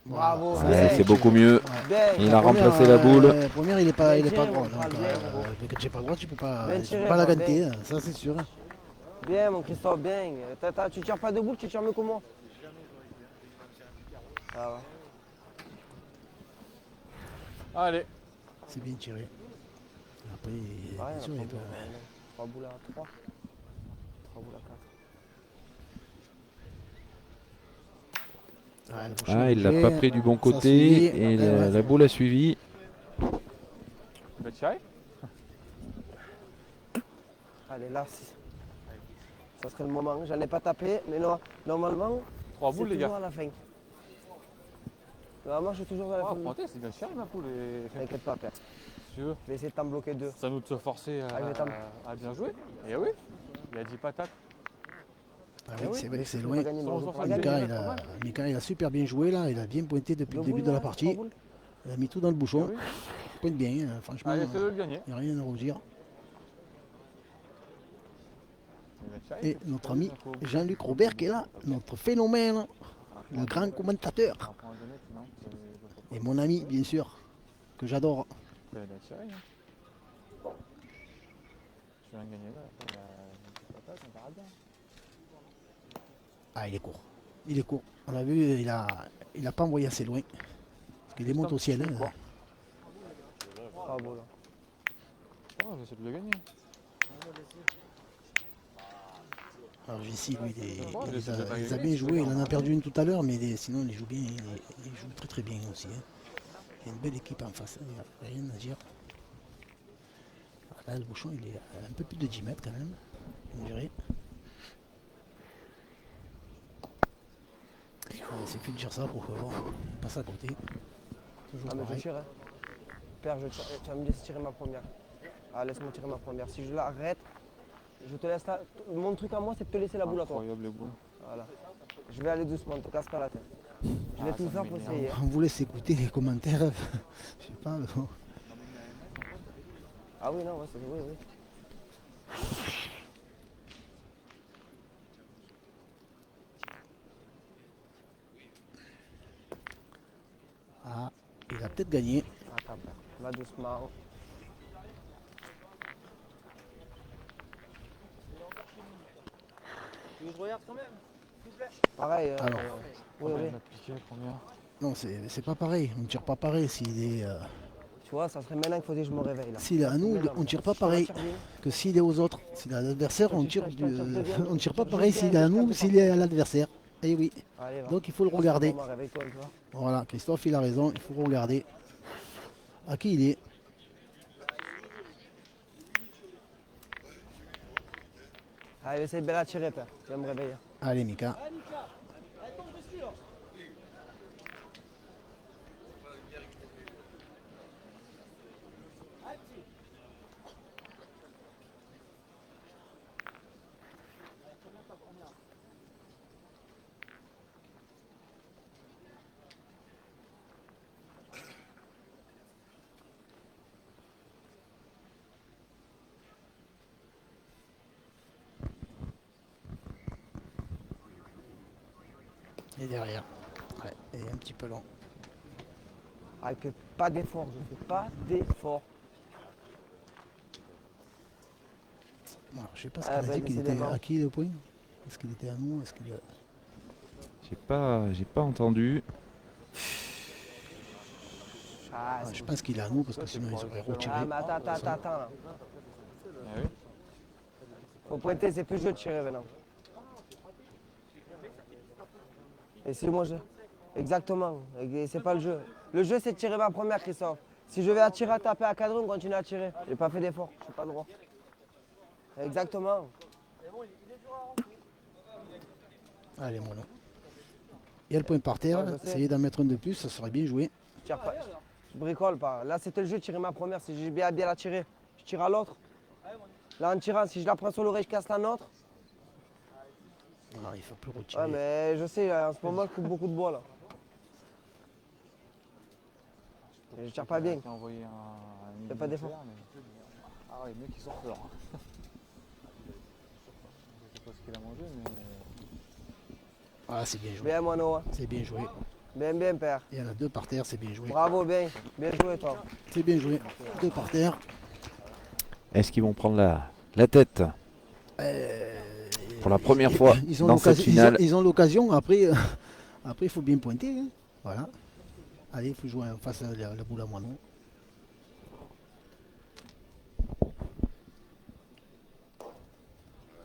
Bravo. Ouais, bien. c'est beaucoup mieux. Bien. Il a remplacé la boule. La première, il est pas Bien tiré, droit. mon frère, Donc, bien, gros. quand tu n'es pas droit, tu peux pas, Bien tu tiré, peux pas la moi, ganter, bien. hein, ça c'est sûr. Bien, mon Christophe, bien. Tu tires pas de boule, tu tires mieux que moi. Ah ouais. Allez. C'est bien tiré. Après, Ouais, bien sûr, il y a pas- 3 boules à 3. 3 boules à 4. Ouais, le prochain Ah, il l'a objet, pas pris du bon ça côté suit. et Ouais, la boule a suivi. Tu vas tirer? Allez, là, ça serait le moment. J'en ai pas tapé, mais non, normalement, 3 c'est boules, les toujours gars. à la fin. Normalement, je suis toujours à la Ah, fin. pointé, c'est bien cher, ma poule. Et... T'inquiète pas, Père. Si tu veux. Je vais essayer de t'en bloquer 2. Ça nous de se forcer Ah, je vais t'en- à bien jouer. Et oui, il a 10 patates. Ah Eh oui, oui, c'est vrai, c'est tu loin. vas gagner, mais on Sans va faire pas gagner. gagner. Mika, il a super bien joué là, il a bien pointé depuis le début de la partie. Il a mis tout dans le Eh bouchon. oui. Il pointe bien, hein, franchement. Allez, fais-le le gagner. Il n'y a rien à redire. Il va tirer, Et c'est notre pas ami lui, il faut- Jean-Luc Robert qui est là, notre phénomène, le grand commentateur. On prend un donnet, non, c'est- Et mon ami, bien sûr, que j'adore. Il a tiré. Hein. Tu viens de gagner là, après, il a 10 patates, on verra bien. Ah, il est court. Il est court. On a vu, il a pas envoyé assez loin. Parce qu'il monte au ciel. Hein. Bravo, là. Ouais, on va essayer de le gagner. Alors Jessie, lui, Ouais, j'essaie de pas il a gagner, bien c'est joué. bien. Il en a perdu une tout à l'heure, mais sinon il joue bien. Il joue très très bien aussi. Hein. Il y a une belle équipe en face. Il n'y a rien à dire. Là, le bouchon, il est à un peu plus de 10 mètres quand même. on dirait. Il suffit de dire ça pour que bon, on passe à côté. Toujours Ah, mais je pareil. tire. Hein. Père, je tire. Tu vas me laisser tirer ma première. Ah, laisse-moi tirer ma première. Si je l'arrête, je te laisse là. Mon truc à moi, c'est de te laisser la boule à toi. Incroyable les boules. Voilà. Je vais aller doucement, ne te casse pas la tête. Je vais tout faire pour essayer. On vous laisse écouter les commentaires. Je sais pas. Bon. Ah oui, non, ouais, c'est oui, oui. Ah, il a peut-être gagné. Attends, père. Va doucement. Je regarde quand même. Pareil. Alors. Oui, oui. Il a piqué combien? Non, c'est pas pareil. On ne tire pas pareil s'il est. Tu vois, ça serait maintenant qu'il faut que je me réveille là. S'il est à nous, on ne tire pas pareil que s'il est aux autres. S'il est à l'adversaire, on tire on ne tire pas pareil s'il est à nous ou s'il est à l'adversaire. Eh oui. Allez, va. Donc il faut le regarder. Maman, réveille-toi, tu vois. Voilà, Christophe, il a raison. Il faut regarder à qui il est. Allez, essaye de bien la tirer, père. Tu vas me réveiller. Allez, Mika. Et derrière. Ouais, et un petit peu long. Avec pas d'effort, je fais pas d'effort. Alors, je sais pas ce Ah, qu'il a bah, dit qu'il était décidément. à qui le point. Est-ce qu'il était à nous? Est-ce qu'il a... J'ai pas entendu. Ah, Je pense qu'il est à nous parce que sinon ils auraient retiré. Ah, mais attends là. Ah oui. Faut pointer, c'est plus jeu de tirer maintenant. Et si moi je. Exactement, et c'est pas le jeu. Le jeu c'est de tirer ma première, Christophe. Si je vais à tirer à taper à cadre, on continue à tirer. J'ai pas fait d'effort, j'ai pas le droit. Exactement. Allez, mon nom. Il y a le point par terre. Ouais, je sais. Essayez d'en mettre un de plus, ça serait bien joué. Je tire pas. Je bricole pas. Là c'était le jeu de tirer ma première. Si j'ai bien la tirer, je tire à l'autre. Là en tirant, si je la prends sur l'oreille, je casse la nôtre. Alors, il ne faut plus retirer. Ouais mais je sais, en ce moment je coupe beaucoup de bois là. Je tire pas bien. Il a envoyé un. Y'a pas d'effort. Ah, les mecs ils sont forts. Je sais pas ce qu'il a mangé, mais. Ah, c'est bien joué. Bien mon Noah. C'est bien joué. Bien père. Il y en a deux par terre, c'est bien joué. Bravo, bien. Bien joué toi. C'est bien joué. Deux par terre. Est-ce qu'ils vont prendre la tête pour la première fois Ils ont dans cette l'occasion- finale? ils ont l'occasion. Après, après, il faut bien pointer. Hein. Voilà. Allez, il faut jouer en face la boule à moineau.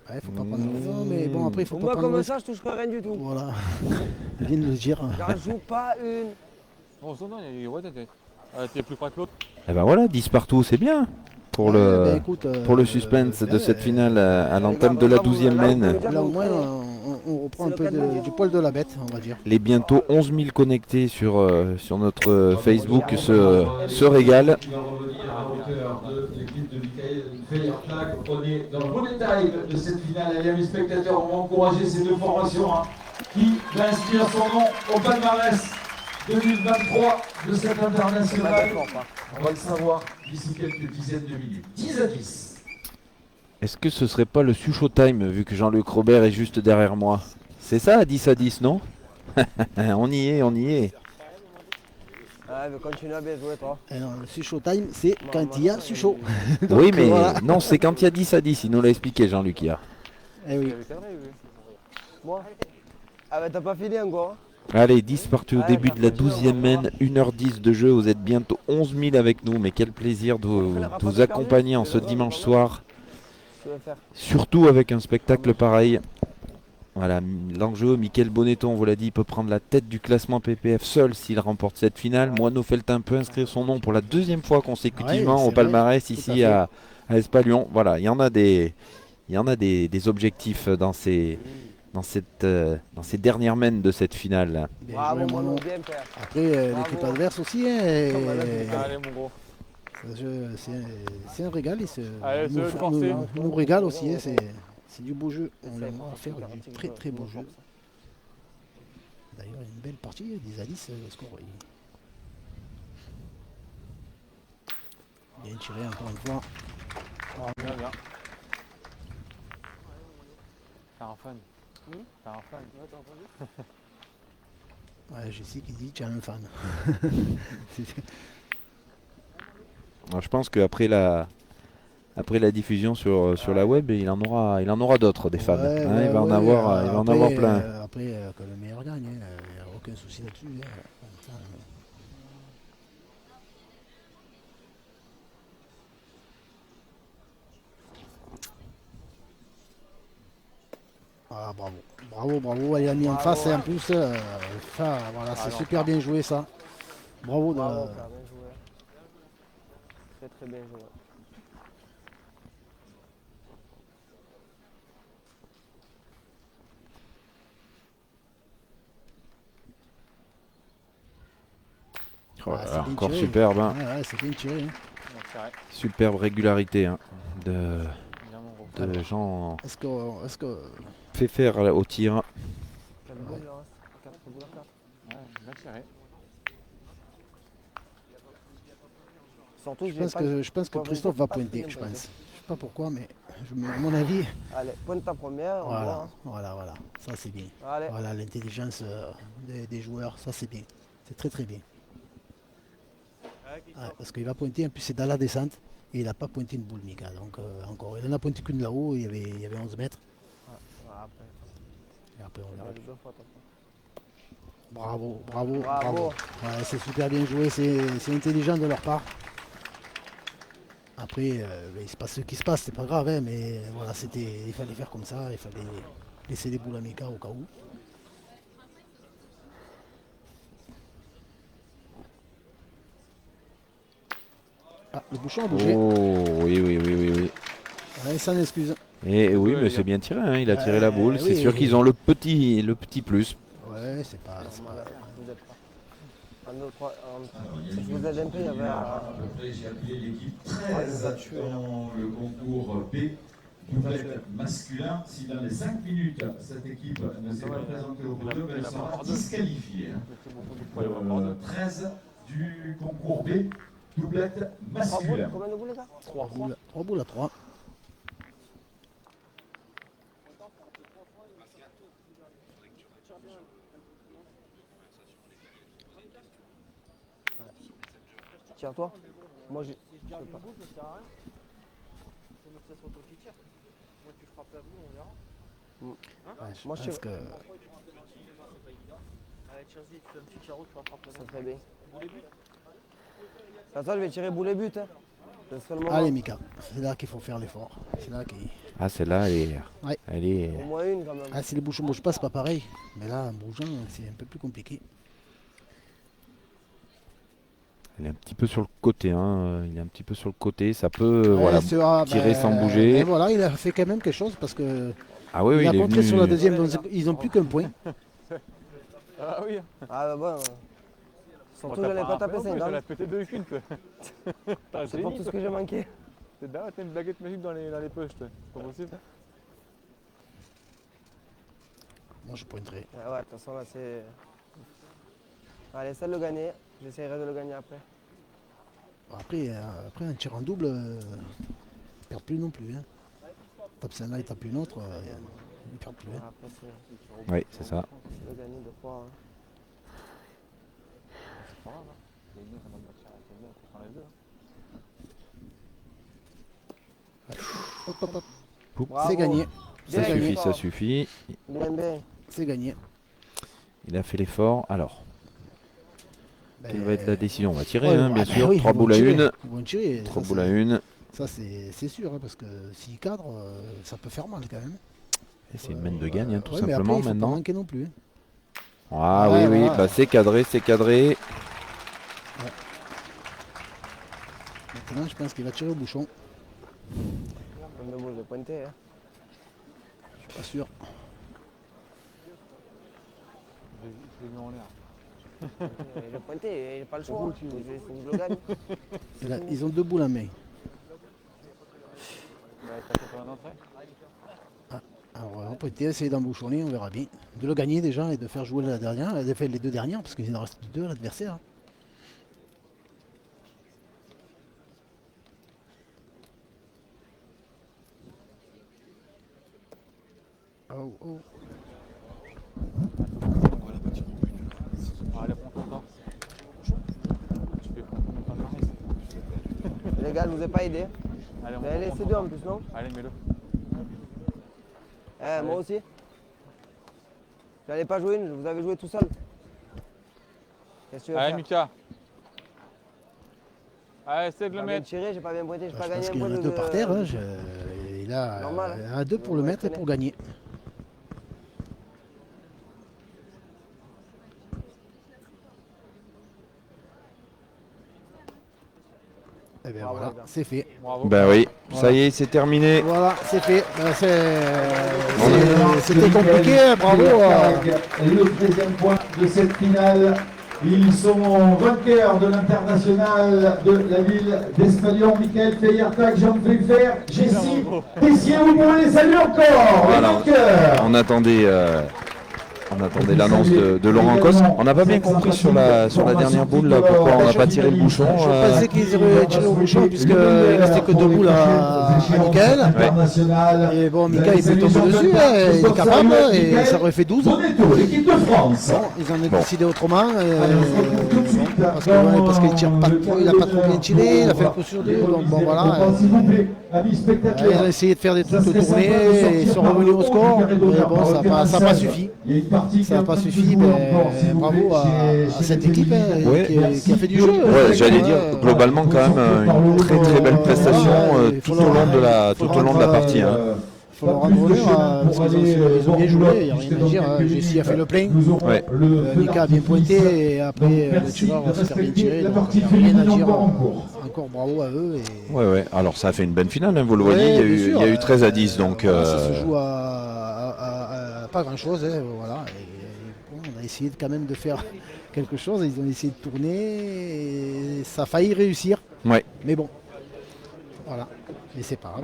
Ouais, faut pas prendre raison, mais bon, après, il faut pas Moi prendre comme risque. ça, je toucherai rien du tout. Voilà. Il vient de le dire. J'en joue pas une. Bon, non, ouais, t'es plus près que l'autre. Eh ben voilà, 10 partout, c'est bien pour Ouais, le ben, écoute, pour le suspense de cette finale à l'entame de la 12e main. Là, au moins, on reprend un peu du poil de la bête, on va dire. Les bientôt 11 000 connectés sur notre Facebook se régalent. Qui va revenir à hauteur de l'équipe de Michael Feyertag. On est dans le bon détail de cette finale. Allez, mes spectateurs, on va encourager ces deux formations hein, qui va inscrire son nom au palmarès 2023 de cette internationale. On va le savoir d'ici quelques dizaines de minutes. 10 à 10. Est-ce que ce serait pas le Sucho Time vu que Jean-Luc Robert est juste derrière moi? C'est ça, 10 à 10, non? On y est, on y est. Ouais, mais continue à bien jouer toi. Et non, le Sucho Time, c'est quand il y a Sucho. Oui, mais voilà. non, c'est quand il y a 10 à 10, il nous l'a expliqué Jean-Luc hier. Eh oui. Il avait terminé, lui. Moi. Ah bah t'as pas fini encore. Hein. Allez, 10 partout au début de la 12e main, 1h10 de jeu, vous êtes bientôt 11 000 avec nous, mais quel plaisir de vous accompagner en ce dimanche soir, Tu veux faire. surtout avec un spectacle pareil. Voilà, l'enjeu, Mickaël Bonetto, on vous l'a dit, il peut prendre la tête du classement PPF seul s'il remporte cette finale. Moineau Feltin peut inscrire son nom pour la deuxième fois consécutivement Ouais, au c'est palmarès vrai, tout ici à à Espalion. Voilà, il y en a il y en a des objectifs dans ces dernières mènes de cette finale. Bien Bravo, joué, Mono, Mono. bien père. Après, Bravo. l'équipe adverse aussi, hein, Allez, mon gros. c'est un régal. Allez, Ils c'est le forcé. nous régale aussi, hein, c'est du beau jeu. On C'est a fort, à faire c'est du 40, très très beau c'est jeu. fort, ça. D'ailleurs, une belle partie des Alice, le score est bien tiré encore une fois. Bien, bien. T'as un fan. T'as un fan. Ouais, je sais qu'il dit tu as un fan. Alors, je pense qu'après la diffusion sur la web, il en aura d'autres des fans. Ouais, hein, ouais, il va en ouais, avoir, il va en après, avoir plein. Après, que le meilleur gagne, il n'y a aucun souci là-dessus. Hein. Ça, Ah, bravo, bravo, bravo. Il a mis en Bravo. face et en plus, ça, voilà, c'est non, super bien joué ça. Bravo. Bravo, père, bien joué. Très très bien joué. Oh là Ah, là, c'est bien encore tiré. superbe, hein. Ouais, c'est bien tiré. Hein. Bon, c'est vrai. Superbe régularité hein, de, Bien, mon gros. de Jean Est-ce que fait faire au tir. Quelle boule, il en reste 4 boules à 4. Ouais, bien tiré. Surtout, je pense que Ouais, Christophe va pas pointer, très je bien pense. Je sais pas pourquoi, mais à mon avis, Allez, pointe ta première, on voit. voilà, ça c'est bien. Hein. Allez, Voilà l'intelligence des joueurs, ça c'est bien. C'est très très bien. Ouais, parce qu'il va pointer, en plus c'est dans la descente, et il n'a pas pointé une boule Mika. Donc encore, il en a pointé qu'une là-haut, il y avait 11 mètres. voilà, après, Et après on il y verra. a les deux fois, t'as pas. Bravo. Bravo. Ouais, c'est super bien joué, c'est intelligent de leur part. Après, il se passe ce qui se passe, c'est pas grave, hein, mais voilà, il fallait faire comme ça, il fallait laisser les boules à Mika au cas où. Ah, le bouchon a bougé. Oh oui. Ouais, sans excuse. Et oui, Ouais, mais les c'est gars. bien tiré, hein, il a tiré la boule. C'est oui. sûr qu'ils ont le petit plus. Ouais, c'est pas. Vous êtes pas. 1, 2, 3. Alors, il y a Je une vous aide un peu, il y avait à peu près, j'ai appelé l'équipe Ah, il nous a 13 tué, là. dans le concours B, doublette masculin. Si dans les 5 minutes, cette équipe ne s'est pas présentée au poteau, elle sera disqualifiée. hein. C'est beaucoup de fois, il va avoir deux. 13 du concours B, doublette 3 boules, masculin. combien de boules, les gars 3. 3 boules à 3. Tire-toi. Moi, j'ai. Je sais pas. Ouais, Moi, je pense sais- que. Ça serait bien. Attends, je vais tirer boulet but. Hein. Ce serait le moment. Allez, Mika, c'est là qu'il faut faire l'effort. C'est là qu'il. Ah, celle-là, Ouais. elle est. Au moins une quand même. Ah, si les bouchons ne bougent pas, c'est pas pareil. Mais là, en bougeant, c'est un peu plus compliqué. Elle est un petit peu sur le côté, hein. Il est un petit peu sur le côté. Ça peut voilà, Ouais, tirer sans bouger. mais voilà, il a fait quand même quelque chose parce que Ah oui, il a il est contré venu. sur la deuxième, donc ils n'ont plus qu'un point. Ah oui. Ah bah bon. Surtout, Bon, j'allais pas taper 5 Elle a pété deux culs, toi. Ah, C'est pas tout ce que j'ai manqué. T'es dingue, t'as une baguette magique dans les poches, toi. C'est pas possible. Moi, je pointerai. Ouais, de toute façon, là, c'est. Allez, essaie de le gagner. J'essaierai de le gagner après. Après un tir en double, ne perd plus non plus. Hein. Tape celle-là, il tape une autre, il ne perd plus. Hein. Après, c'est Oui, c'est ça. le gagner deux fois. Hein. C'est pas grave, hein. Les deux, ça va me battre, c'est bien, on prend les deux. Hein. Hop, hop, hop. Bravo. C'est gagné. Bien Ça gagné. suffit, ça suffit. Bien. C'est gagné. Il a fait l'effort. Alors, Ben, quelle va être la décision? On va tirer, ouais, hein, bah, bien ben sûr. oui, 3 ils vont boules à tirer. une. Ils vont tirer. 3 Ça, boules à c'est- une. Ça, c'est sûr, hein, parce que s'il cadre, ça peut faire mal quand même. Et c'est une main de gagne, hein, tout Ouais, mais simplement, après, il faut pas maintenant. manquer non plus. Hein. Ah Ouais, oui, voilà. bah, c'est cadré, c'est cadré. Maintenant, je pense qu'il va tirer au bouchon. Comme de beau, je vais pointer. Hein. Pas sûr. Je l'ai mis en l'air. Il est pointé, il n'a pas le choix. Il faut que je le gagne. Ils ont 2 boules en main. Bah, t'as 80 d'entrée. Alors on peut essayer d'embouchonner, on verra bien. De le gagner déjà et de faire jouer la dernière, les 2 dernières, parce qu'il en reste 2 à l'adversaire. Oh, oh. Allez, prends ton temps. Tu peux prendre ton temps. Les gars, je vous ai pas aidé. Allez, Vous avez laissé 2 en plus, non? Allez, mets-le. Moi aussi. J'allais pas jouer une, vous avez joué tout seul. Qu'est-ce que tu veux Allez, faire? Mika. Allez, essaie de J'ai le pas bien mettre. tiré, j'ai pas bien pointé, j'ai Je pas pense gagné un qu'il y en point a de... 2 par terre. Hein, il a Normal, hein. 2 pour le mettre et pour gagner. Et bien Bravo, voilà, les gars. c'est fait. Bravo. Ben oui, ça Voilà. y est, c'est terminé. Voilà, c'est fait. C'était compliqué, bravo. Le deuxième point de cette finale. Ils sont vainqueurs de l'international de la ville d'Espalion. Michael Feyertag, Jean Pfeffer, Jessie Tessier, vous pouvez les saluer encore. Les Voilà. vainqueurs. On attendait l'annonce de Laurent Cos. On n'a pas bien compris sur la dernière boule là, pourquoi on n'a pas tiré le bouchon. Je pensais qu'ils auraient tiré au bouchon puisqu'il ne restait que 2 boules à Michael. Et bon, Michael il peut tomber dessus, hein, il est capable et ça aurait fait 12. L'équipe de France. Bon, ils en ont décidé autrement. Parce qu'il tire pas trop, il n'a pas trop bien tiré, il a fait un peu sur 2. Donc bon voilà. Ils ont essayé de faire des trucs de tournée et ils sont revenus au score. Mais bon, ça n'a pas suffi. Ça n'a pas suffi, mais bravo à cette équipe hein, Ouais. qui a fait du jeu. Ouais, j'allais dire globalement quand même une très très belle prestation tout au long de la partie. Hein. Il faut leur rendre honneur parce qu'ils ont bien joué, il n'y a rien à dire. Hein. Jessie a fait le plein, Ouais. Mika a bien pointé et après le tireur a super bien tiré. Donc il n'y a rien à dire. Encore bravo à eux. Et... Ouais. Alors ça a fait une bonne finale, hein, vous le voyez, Ouais, il y a eu 13 à 10. Donc, Ça se joue à pas grand chose. Hein, voilà. Et bon, on a essayé quand même de faire quelque chose. Ils ont essayé de tourner. Et ça a failli réussir. ouais. Mais bon, voilà. Mais c'est pas grave.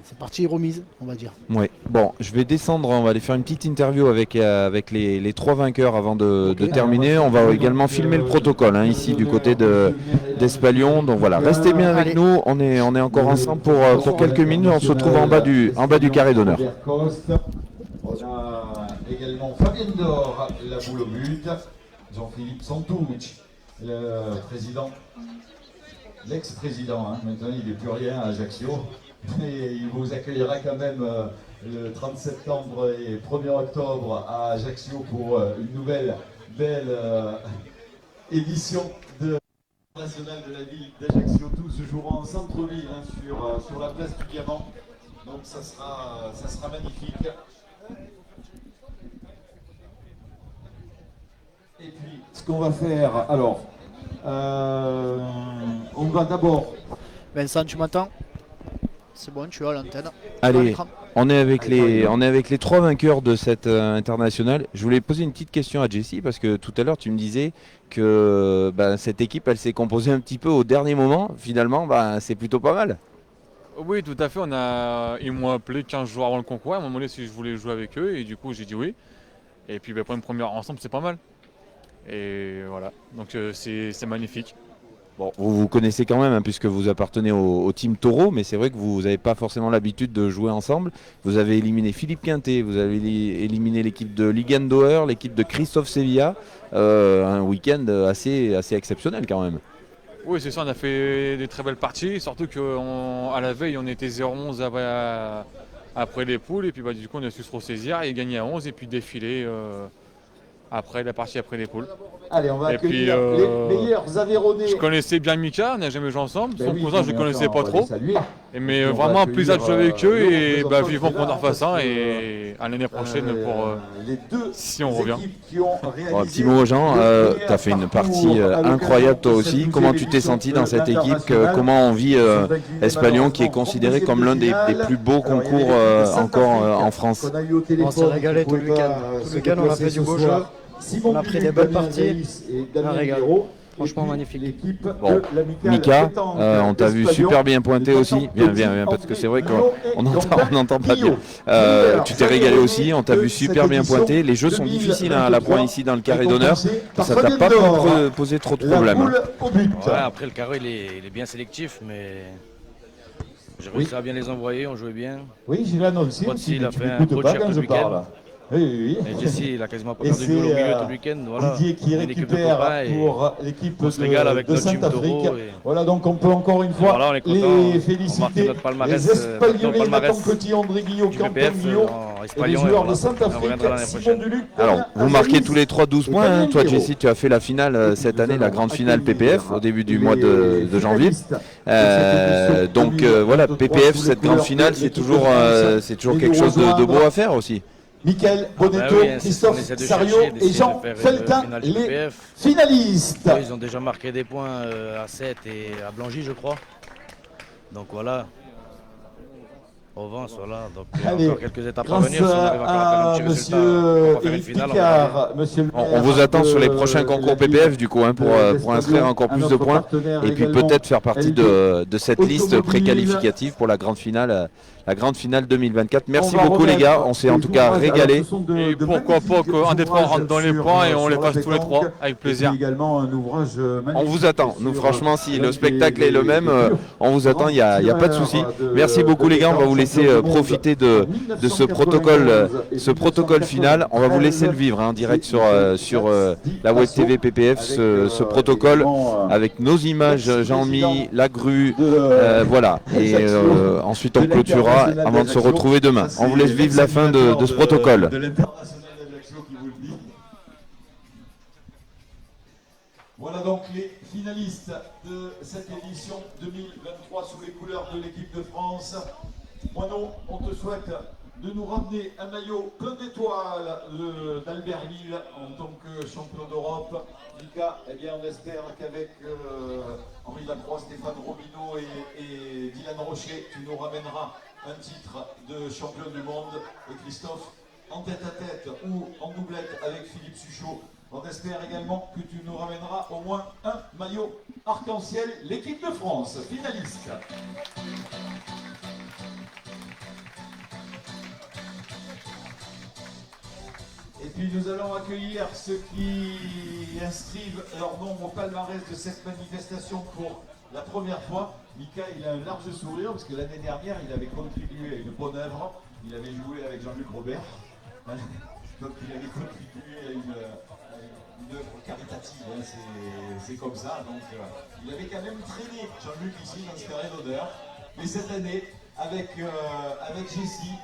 C'est parti remise, on va dire. Ouais. Bon, je vais descendre, on va aller faire une petite interview avec les 3 vainqueurs avant de terminer. On va également filmer le protocole hein, ici du côté d'Espalion. Donc voilà, restez bien avec nous, on est encore ensemble pour quelques minutes, on se retrouve en bas du carré d'honneur. On a également Fabien Dor, la boule au but. Jean-Philippe Santouch, le président, l'ex-président, hein. Maintenant il n'est plus rien à Ajaccio. Et il vous accueillera quand même le 30 septembre et 1er octobre à Ajaccio pour une nouvelle belle édition de nationale de la ville d'Ajaccio. Tout se jouera en centre-ville hein, sur la place du Diamant. Donc ça sera magnifique. Et puis ce qu'on va faire, alors, on va d'abord... Vincent, tu m'entends? C'est bon, tu as l'antenne. Allez, on est avec les 3 vainqueurs de cette internationale. Je voulais poser une petite question à Jessie parce que tout à l'heure tu me disais que cette équipe elle s'est composée un petit peu au dernier moment. Finalement, c'est plutôt pas mal. Oui, tout à fait. Ils m'ont appelé 15 jours avant le concours. Ils m'ont demandé si je voulais jouer avec eux et du coup j'ai dit oui. Et puis pour une première ensemble, c'est pas mal. Et voilà, donc c'est magnifique. Bon, vous vous connaissez quand même hein, puisque vous appartenez au team Taureau, mais c'est vrai que vous n'avez pas forcément l'habitude de jouer ensemble. Vous avez éliminé Philippe Quintet, vous avez éliminé l'équipe de Ligan Doer, l'équipe de Christophe Sevilla. Un week-end assez exceptionnel quand même. Oui, c'est ça, on a fait des très belles parties, surtout qu'à la veille, on était 0-11 après les poules, et puis du coup, on a su se ressaisir et gagner à 11, et puis défiler après la partie après les poules. Allez, on va Et accueillir puis, les meilleurs Aveyronnais. Je connaissais bien Mika, on n'a jamais joué ensemble, Ben son oui, cousin, je ne mais connaissais enfin, pas on va trop. les saluer. Mais on va vraiment un plaisir de jouer avec accueillir, eux et le représentant vivement qui est qu'on là, en refasse parce un que, et à l'année prochaine pour les deux si on revient. équipes qui ont réalisé Un petit mot, Jean. Tu as fait une partie incroyable toi aussi. Comment tu t'es senti dans cette équipe Comment on vit Espalion, qui est considéré comme l'un des plus beaux concours encore en France? On s'est régalé tout le week-end. Tout le week-end, on a fait du beau jeu. On a pris des belles parties. Un régal. Franchement magnifique. Bon, Mika, on t'a vu super bien pointé aussi. Viens, parce que c'est vrai qu'on n'entend pas bien. Tu t'es régalé aussi, on t'a vu super bien pointé. Les jeux sont difficiles à la pointe ici dans le carré d'honneur. Ça t'a pas posé trop de problèmes. Ouais, après le carré il est bien sélectif, mais j'ai réussi à bien les envoyer, on jouait bien. Oui, j'ai annoncé. Botsi, il a Tu fait un m'écoutes gros pas tir quand tout je le week-end. parle. Oui. Et Jesse, il a quasiment pas Et perdu de boule au c'est milieu tout le week-end. Voilà. Didier qui On est une équipe de récupère copains et pour l'équipe on se régale avec de notre team Saint-Afrique. Taureau. Et Voilà, donc on peut encore une fois voilà, on est content. les On marque féliciter. notre palmarès, Les Espalionnais, notre palmarès Nathan Petit, André Guillot, du Quentin PPF Guillot en et les Espalion. joueurs Et voilà, de on Saint-Afrique, reviendra l'année Simon prochaine. Duluc. Alors, vous marquez tous les 3 12 points. Hein. Toi, Jessie, tu as fait la finale cette année, la grande finale PPF, au début du mois de janvier. Donc voilà, PPF, cette grande finale, c'est toujours quelque chose de beau à faire aussi. Michael Bonetto, oui, Christophe on essaie de Sario chercher, et d'essayer Jean de faire une Feltin, finale du les PPF. finalistes. Eux, ils ont déjà marqué des points à 7 et à Blangy, je crois. Donc voilà. Au Vence, voilà. Donc il y a Allez, encore quelques étapes à grâce venir. Si on arrive encore à faire un petit résultat, on monsieur va faire une Éric finale. On va gagner. Picard, monsieur le On maire vous attend sur les de prochains concours la ville PPF du coup pour inscrire encore un plus de autre points partenaire et puis également, peut-être faire partie de cette liste automobile. préqualificative pour la grande finale 2024. Merci On va beaucoup les remettre gars, on s'est en les tout cas ouvrages. Alors, régalé. ce sont de Et pourquoi magnifiques pas qu'un des trois ouvrages rentre dans les sur, points et on les sur la passe tous les trois pétanque. avec Et plaisir. puis également un ouvrage On magnifique vous attend. Nous sur- franchement si avec le spectacle est le même, des on vous attend, il n'y a pas de souci. Merci beaucoup les gars, on va vous laisser profiter de ce protocole final. On va vous laisser le vivre en direct sur la web TV PPF, ce protocole avec nos images, Jean-Mi, la grue, voilà. Et ensuite on clôturera avant de se retrouver demain. On vous laisse vivre la fin de ce protocole. De l'international d'Ajaccio qui vous le dit. Voilà donc les finalistes de cette édition 2023 sous les couleurs de l'équipe de France. Moineau, on te souhaite de nous ramener un maillot plein d'étoiles d'Albertville en tant que champion d'Europe. Mika, eh bien on espère qu'avec Henri Lacroix, Stéphane Robineau et Dylan Rocher, tu nous ramèneras un titre de champion du monde. Et Christophe, en tête à tête ou en doublette avec Philippe Suchot, on espère également que tu nous ramèneras au moins un maillot arc-en-ciel, l'équipe de France, finaliste. Et puis nous allons accueillir ceux qui inscrivent leur nom au palmarès de cette manifestation pour la première fois. Mika, il a un large sourire parce que l'année dernière, il avait contribué à une bonne œuvre. Il avait joué avec Jean-Luc Robert. Donc il avait contribué à une œuvre caritative. Hein. C'est comme ça. Donc il avait quand même traîné Jean-Luc ici dans ce carré d'honneur. Mais cette année, avec Jessie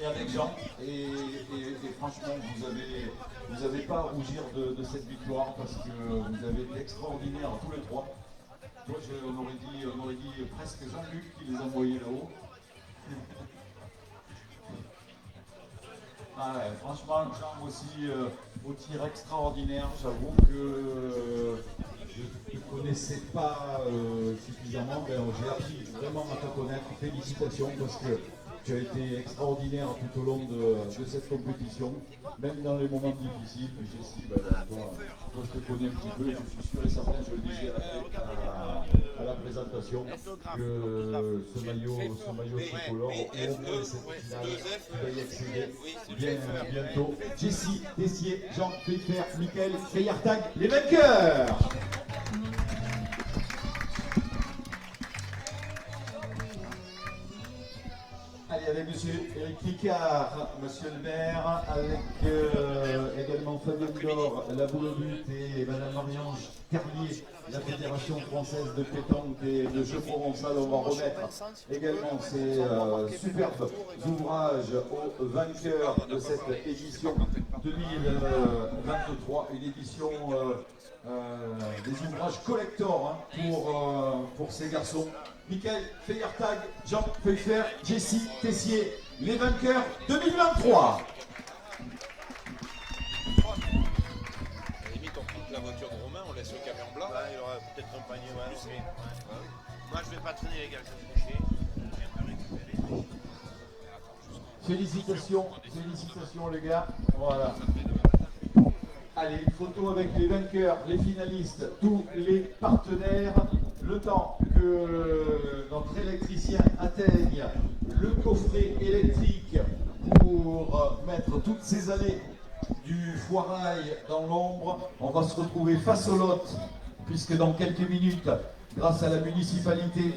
et avec Jean, et franchement, vous avez pas à rougir de cette victoire parce que vous avez été extraordinaires tous les trois. Toi, on aurait dit presque Jean-Luc qui les envoyait là-haut. Ah ouais, franchement, Jean aussi au tir extraordinaire. J'avoue que je ne connaissais pas suffisamment. Ben, j'ai appris vraiment à te connaître. Félicitations parce que tu as été extraordinaire tout au long de cette compétition, même dans les moments difficiles. Jessie, ben, toi, je te connais un petit peu et je suis sûr et certain, je le disais à la présentation, que ce maillot tricolore, au moins cette finale, tu vas y accéder bientôt. Jessie, Tessier, Jean Pfeffer, Michael Feyertag, les vainqueurs. Allez, avec monsieur Éric Picard, monsieur le maire, avec également Fabien Dor, la boule au but, et madame Marie-Ange Carlier, la Fédération française de pétanque et de jeux provençal. On va remettre également ces superbes ouvrages aux vainqueurs de cette édition 2023, une édition des ouvrages collector hein, pour ces garçons. Michael Feyertag, Jean Pfeiffer, Jessie Tessier, les vainqueurs 2023. La voiture de Romain, on laisse le camion blanc. Il aura peut-être un panier. Moi, je vais pas traîner les gars, je vais me coucher. Félicitations les gars. Voilà. Allez, une photo avec les vainqueurs, les finalistes, tous les partenaires. Le temps que notre électricien atteigne le coffret électrique pour mettre toutes ces années du foirail dans l'ombre, on va se retrouver face au lot, puisque dans quelques minutes, grâce à la municipalité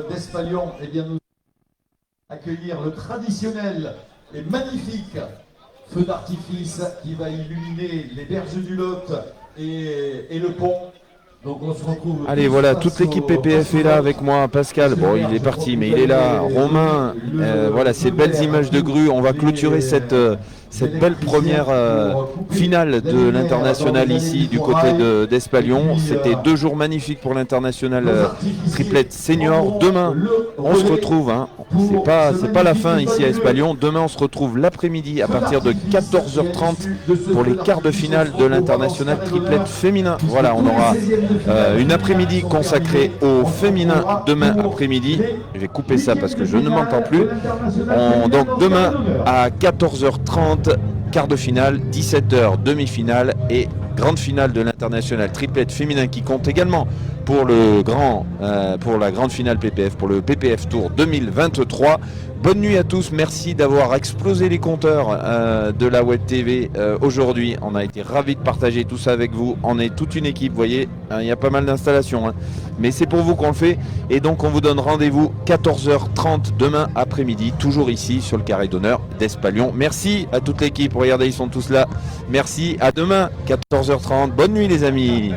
d'Espalion, eh bien, nous allons accueillir le traditionnel et magnifique feu d'artifice qui va illuminer les berges du Lot et le pont. Donc on se retrouve. Allez, voilà, toute l'équipe PPF est là avec moi. Pascal, bon, il est parti, mais il est là. Romain, voilà, ces belles images de grue. On va clôturer cette belle première finale de l'international ici du côté d'Espalion. C'était 2 jours magnifiques pour l'international triplette senior. Demain, on se retrouve. Hein. C'est pas la fin ici à Espalion. Demain, on se retrouve l'après-midi à partir de 14h30 pour les quarts de finale de l'international triplette féminin. Voilà, on aura une après-midi consacrée au féminin demain après-midi. Je vais couper ça parce que je ne m'entends plus. Donc demain à 14h30, quart de finale, 17h demi-finale et grande finale de l'international triplette féminin qui compte également pour la grande finale PPF, pour le PPF Tour 2023. Bonne nuit à tous, merci d'avoir explosé les compteurs de la Web TV aujourd'hui. On a été ravis de partager tout ça avec vous. On est toute une équipe, vous voyez, il y a pas mal d'installations. Mais c'est pour vous qu'on le fait. Et donc on vous donne rendez-vous 14h30 demain après-midi, toujours ici sur le carré d'honneur d'Espalion. Merci à toute l'équipe, regardez, ils sont tous là. Merci, à demain 14h30. Bonne nuit les amis.